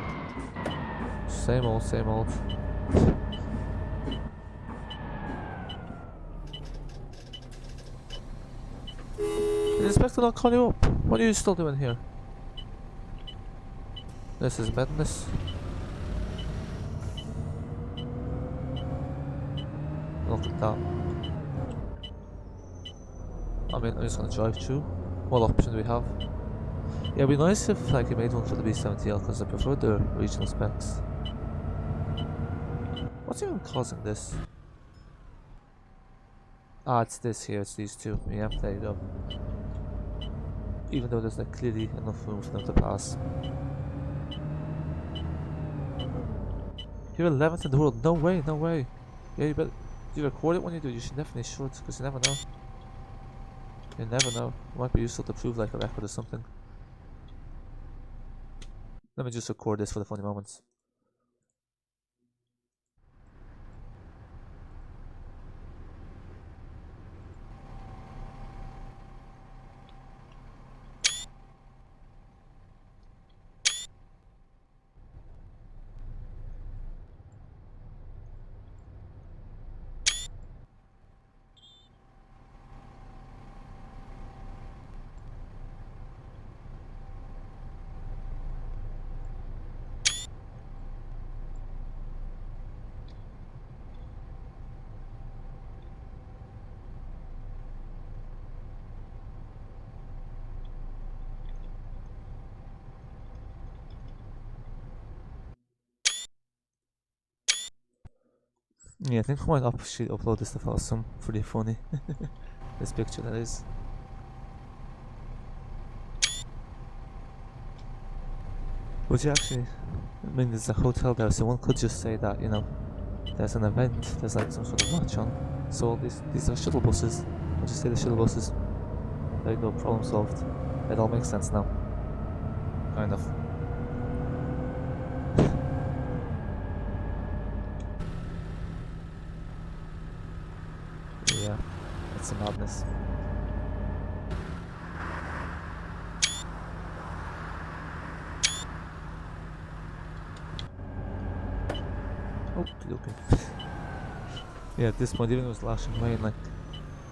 Same old, same old. Did the inspector not call you up? What are you still doing here? This is madness. Look at that. I mean, I'm just gonna drive through. What option do we have? Yeah, it'd be nice if like you made one for the B70L because I prefer the regional specs. What's even causing this? Ah, it's this here, it's these two. Yeah, there you go. Even though there's like clearly enough room for them to pass. You're 11th in the world. No way, no way. Yeah, you better. Do you record it when you do? You should definitely should, because you never know. You never know. It might be useful to prove like a record or something. Let me just record this for the funny moments. Yeah, I think I might actually upload this to file some pretty funny. This picture, that is. Would you actually? I mean, there's a hotel there, so one could just say that, you know, there's an event, there's like some sort of watch on. So these are shuttle buses. I'll just say the shuttle buses. There you go, problem solved. It all makes sense now. Kind of. Yeah, it's a madness. Okay. Yeah, at this point, even if it was lashing rain, like,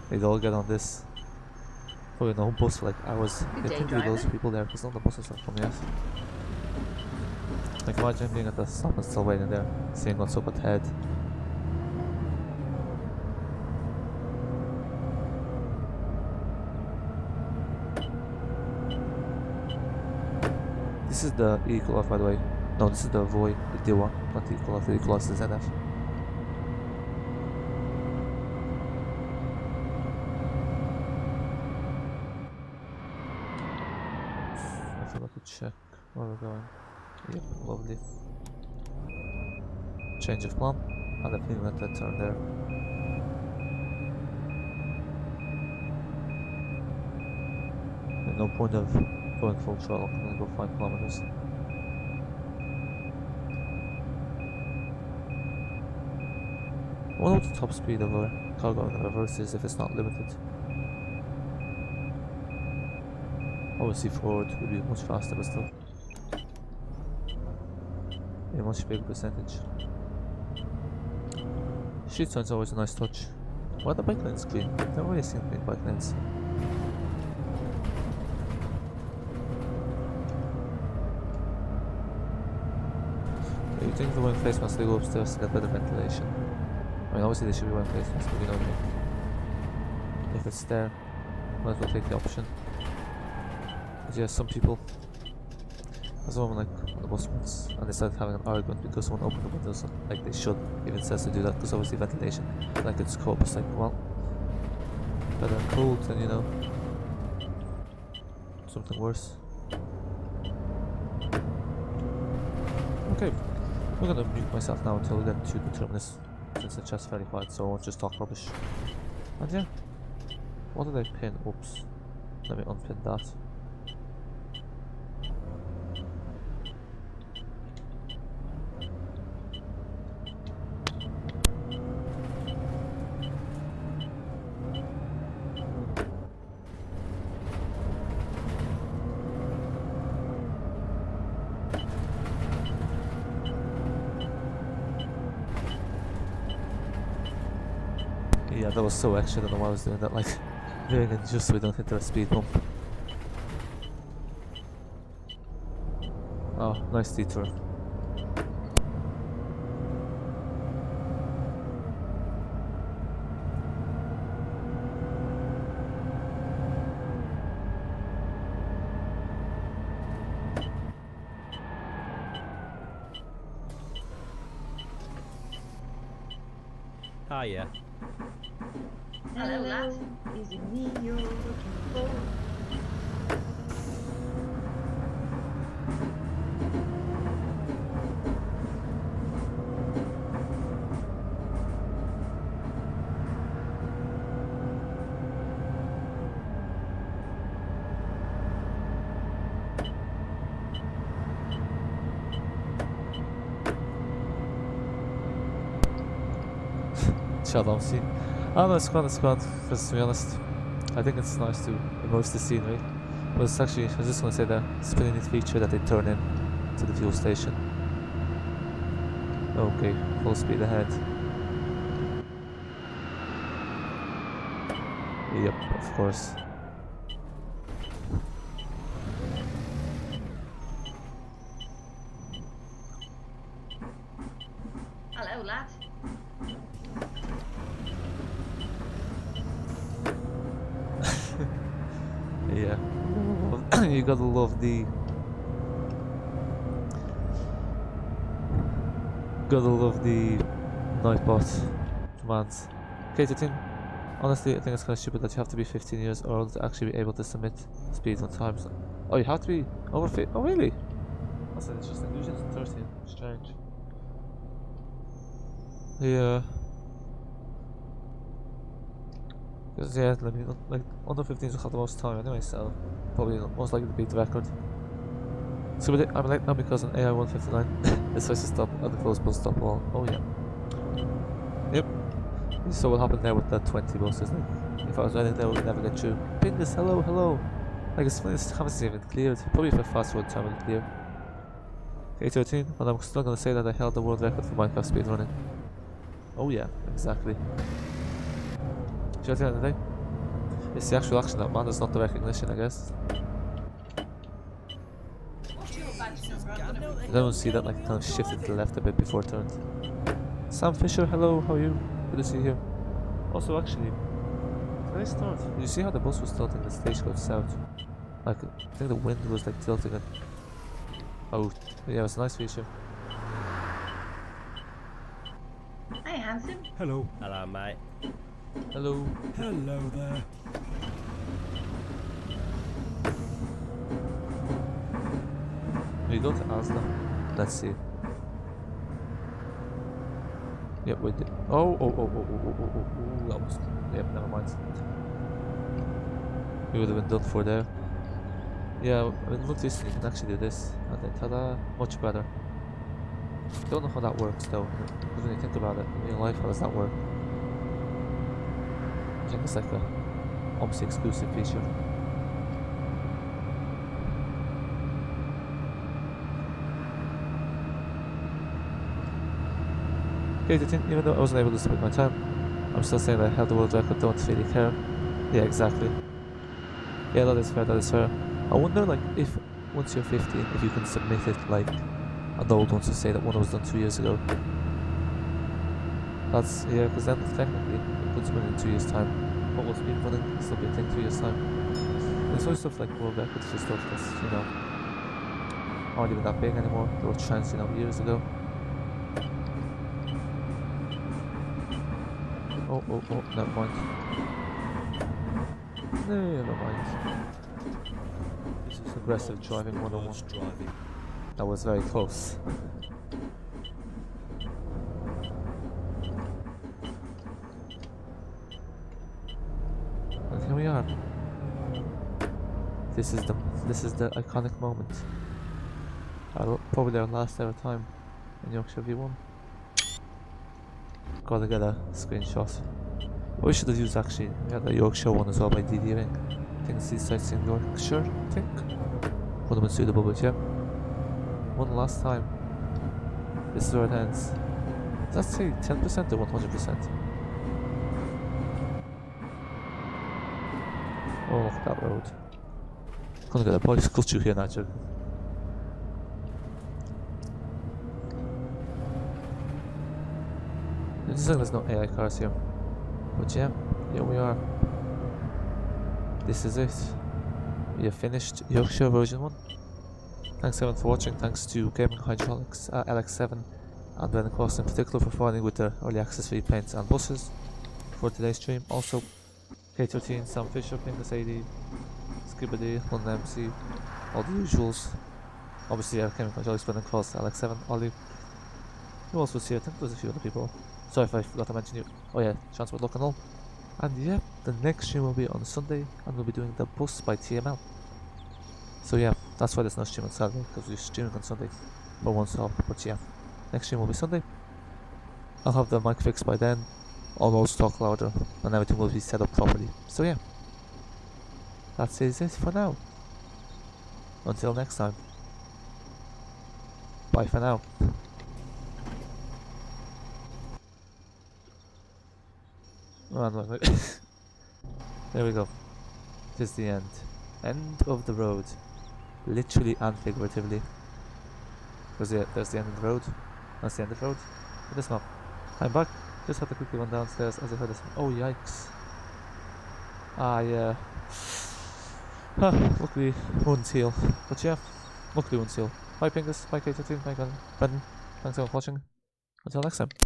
they'd all get on this. Probably no bus for like hours. They think there'd be loads of people there because none of the buses are come yet. Like, imagine being at the stop and still waiting there, seeing what's up ahead. This is the Equalot, by the way. No, this is the Voy, the D1, not the Equalot. The Equalot is the ZF. I forgot to check where we're going. Yep, lovely. Change of plan, and I think let that turn there. There's no point of going full throttle, I'm gonna go 5 kilometers. I wonder what the top speed of a car going in reverse is if it's not limited. Obviously forward would be much faster, but still. A much bigger percentage. Street sign's always a nice touch. Why are the bike lanes green? I've never really seen green bike lanes. You think the wearing face masks, they go upstairs to get better ventilation. I mean, obviously they should be wearing face masks, but you know what I mean. If it's there, might as well take the option. But yeah, some people. There's a woman like on the bus once, and they started having an argument because someone opened the windows like they should. Even says to do that because obviously ventilation, like it's cold. It's like, well, better cold than, you know, something worse. Okay, I'm gonna mute myself now until we get to the terminus, since the chat's verified, so I won't just talk rubbish. And yeah, what did I pin? Oops, let me unpin that. Yeah, that was so extra, I don't know why I was doing that, like, doing it just so we don't hit the speed bump. Oh, nice detour. Ah, yeah. Hello, lad. Is it me you're looking for? Chill, Omsi. Oh no, it's gone, because to be honest, I think it's nice to immerse the scenery. But it's actually, I was just gonna say that it's a pretty neat feature that they turn in to the fuel station. Okay, full speed ahead. Yep, of course. Hello, lad. Yeah. You gotta love the... Gotta love the Nightbot commands. Okay, the thing, honestly, I think it's kind of stupid that you have to be 15 years old to actually be able to submit speeds on times. Oh, you have to be over 50? Oh, really? That's interesting. Usually it's 13. Strange. Yeah. Because, yeah, like, under 15s will have the most time anyway, so probably most likely to beat the record. So I'm late now because on AI 159 decides to stop at the closed bus stop wall. Oh yeah. Yep. So what happened there with that 20 buses, like, if I was riding there, we would never get through. Pingus, hello, hello. Like, it's funny, this haven't even cleared. Probably if a fast road time will clear. Okay, 13, and I'm still gonna say that I held the world record for Minecraft speedrunning. Oh yeah, exactly. So at the end of the day, it's the actual action that matters, not the recognition, I guess. What's your badge number? I'm gonna I don't see that, like, kind of shifted to the left a bit before it turned. Sam Fisher, hello, how are you? Good to see you here. Also, actually, can I start? Did you see how the bus was tilting the Stagecoach South? Like, I think the wind was like tilting it. Oh, yeah, it was a nice feature. Hey, handsome. Hello. Hello, mate. Hello. Hello there. We go to Asda. Let's see. Yep, we did. Oh, that was. Yep, never mind. We would have been done for there. Yeah, I mean, look this, you can actually do this. And then ta-da, much better. Don't know how that works though. When you think about it, in real life, how does that work? I think it's like a Omsi exclusive feature. Okay, the thing, even though I wasn't able to split my time, I'm still saying that I held the world record, don't really care. Yeah, exactly. Yeah, that is fair, that is fair. I wonder, like, if once you're 15, if you can submit it like an old one to say that one was done 2 years ago. That's, yeah, because then technically it puts me in 2 years' time. What will speed running still be a thing 2 years' time? There's always stuff like world records for stuff that's, you know, aren't even that big anymore. They were trends, you know, years ago. Oh, never mind. No, never mind. This is aggressive driving 101. That was very close. And here we are. This is the iconic moment. Probably our last ever time in Yorkshire V1. Gotta get a screenshot. What we should have used actually, we had the Yorkshire one as well by DDing. I think it's Citysightseeing Yorkshire, I think. Would have been suitable, but yeah. One last time. This is where it ends. Let's say 10% or 100%. Oh, look at that road. Gonna get a bicycle through here now, joke. This is there's no AI cars here. But yeah, here we are. This is it. We have finished Yorkshire version 1. Thanks everyone for watching, thanks to Gaming Hydraulics ALX7 and Brendan Cross in particular for providing with their early access repaints and buses. for today's stream. Also, K13, Sam Fisher, Pingus 80, Skibbity, London MC, all the usuals. Obviously, I came across Spinning Cross, ALX7, Ollie. Who else was here? I think there was a few other people. Sorry if I forgot to mention you. Oh yeah, Transport Look and all. And yeah, the next stream will be on Sunday, and we'll be doing the bus by TML. So yeah, that's why there's no stream on Saturday, because we're streaming on Sunday for one stop. But yeah, next stream will be Sunday. I'll have the mic fixed by then, almost talk louder, and everything will be set up properly. So yeah, that is it for now. Until next time. Bye for now. There we go. This is the end. End of the road. Literally and figuratively. There's the end of the road. That's the end of the road. But it's not. I'm back. Just had to quickly run downstairs as I heard this. Oh yikes. Ah yeah. Luckily wouldn't heal. But yeah, luckily wouldn't heal. Bye Pingus, bye K13, bye Brendan. Thanks for watching. Until next time.